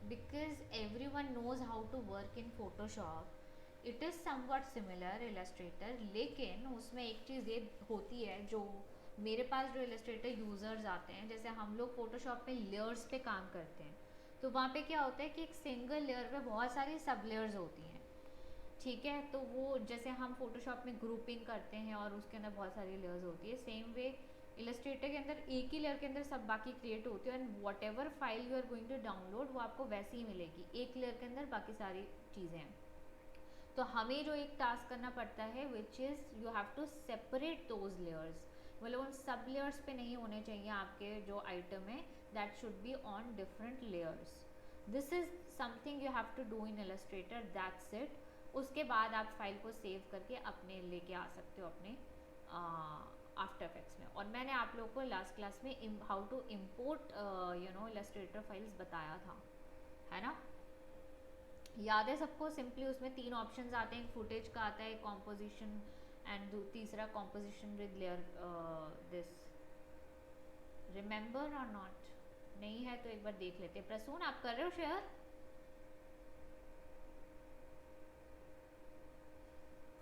because everyone knows how to work in Photoshop, it is somewhat similar Illustrator. लेकिन उसमें एक चीज़ ये होती है, जो मेरे पास जो इलस्ट्रेटर यूज़र्स आते हैं, जैसे हम लोग फोटोशॉप में लेयर्स पे काम करते हैं, तो वहाँ पे क्या होता है कि एक सिंगल लेयर पे बहुत सारी सब लेयर्स होती हैं. ठीक है, तो वो जैसे हम फोटोशॉप में ग्रुपिंग करते हैं और उसके अंदर बहुत सारी लेयर्स होती है, सेम वे इलस्ट्रेटर के अंदर एक ही लेयर के अंदर सब बाकी क्रिएट होती है, and whatever file you are going to download वो आपको वैसे ही मिलेगी, एक लेयर के अंदर बाकी सारी चीज़ें हैं. तो हमें जो एक टास्क करना पड़ता है, which is you have to separate those layers. मतलब उन सब लेयर्स पे नहीं होने चाहिए आपके जो आइटम है, that should be on different layers. This is something you have to do in Illustrator, that's it. उसके बाद आप फाइल को सेव करके अपने लेके आ सकते हो अपने आफ्टर इफेक्ट्स में. और मैंने आप लोगों को लास्ट क्लास में how to import Illustrator files बताया था, है ना? याद है सबको? सिंपली उसमें 3 ऑप्शंस आते हैं, फुटेज का आता है, कॉम्पोजिशन, एंड तीसरा composition with layer this. Remember और नॉट? नहीं है तो एक बार देख लेते हैं. प्रसून, आप कर रहे हो शेयर?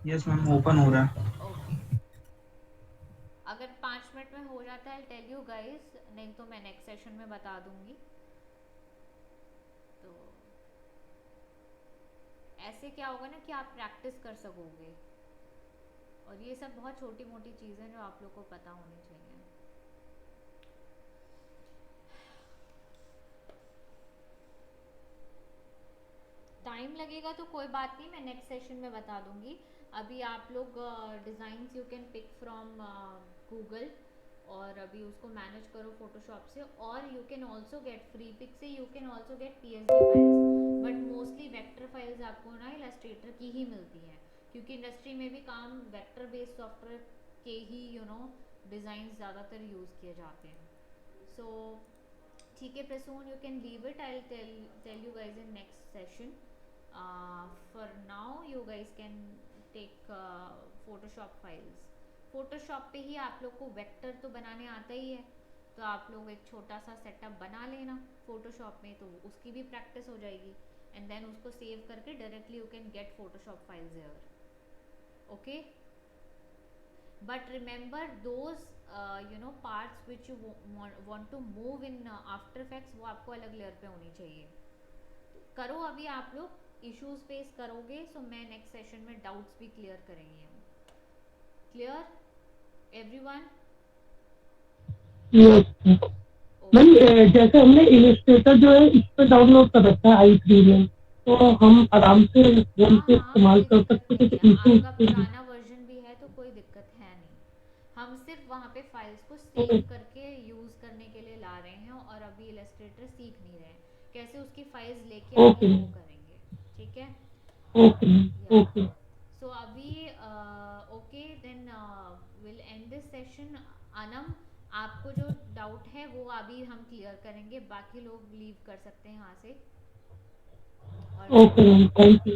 यस मैम, ओपन हो रहा है.
ओके. अगर 5 मिनट में हो जाता है टेल यू गाइस, नहीं तो मैं नेक्स्ट सेशन में बता दूंगी. तो ऐसे क्या होगा ना कि आप प्रैक्टिस कर सकोगे, और ये सब बहुत छोटी मोटी चीज़ें जो आप लोग को पता होनी चाहिए. टाइम लगेगा तो कोई बात नहीं, मैं नेक्स्ट सेशन में बता दूंगी. अभी आप लोग designs you can pick from Google, और अभी उसको मैनेज करो फोटोशॉप से. और you can also get Freepik से, you can also get PSD files, but mostly vector files आपको ना इलस्ट्रेटर की ही मिलती हैं, क्योंकि इंडस्ट्री में भी काम वेक्टर बेस्ड सॉफ्टवेयर के ही डिज़ाइन ज़्यादातर यूज़ किए जाते हैं. सो ठीक है Prasoon, you can leave it, I tell you guys in next session. For now you guys can take Photoshop files. Photoshop पे ही आप लोग को वेक्टर तो बनाने आता ही है, तो आप लोग एक छोटा सा सेटअप बना लेना फोटोशॉप में, तो उसकी भी प्रैक्टिस हो जाएगी. एंड देन उसको सेव करके directly you can get Photoshop files here. Okay, but remember those parts which you want to move in after effects, वो आपको अलग लेयर पे होनी चाहिए. करो अभी आप लोग इश्यूज फेस करोगे, सो मैं नेक्स्ट सेशन में डाउट्स भी क्लियर करेंगे हम. Clear everyone?
यस मैम, जैसे हमने इलस्ट्रेटर जो है इस पे डाउनलोड कर रखा है i3 में, तो हम आराम से फोन
हाँ
से
हाँ,
इस्तेमाल
कोई
कर
दिक्कत
सकते
नहीं
हैं,
है,
कुछ इशू
आपका पुराना वर्जन भी है तो कोई दिक्कत है नहीं. हम सिर्फ वहाँ पे फाइल्स को सेव करके यूज़ करने के लिए ला रहे हैं, और अभी इलस्ट्रेटर सीख नहीं रहे हैं कैसे उसकी फाइल्स लेके आगे
ओके
मूव करेंगे. ठीक है,
ओके
या
ओके
सो अभी okay then will end this session. Um, आपको जो डाउट है वो अभी हम क्लियर करेंगे, बाकी लोग लीव कर सकते हैं यहाँ से. और
ओके मैम, थैंक यू.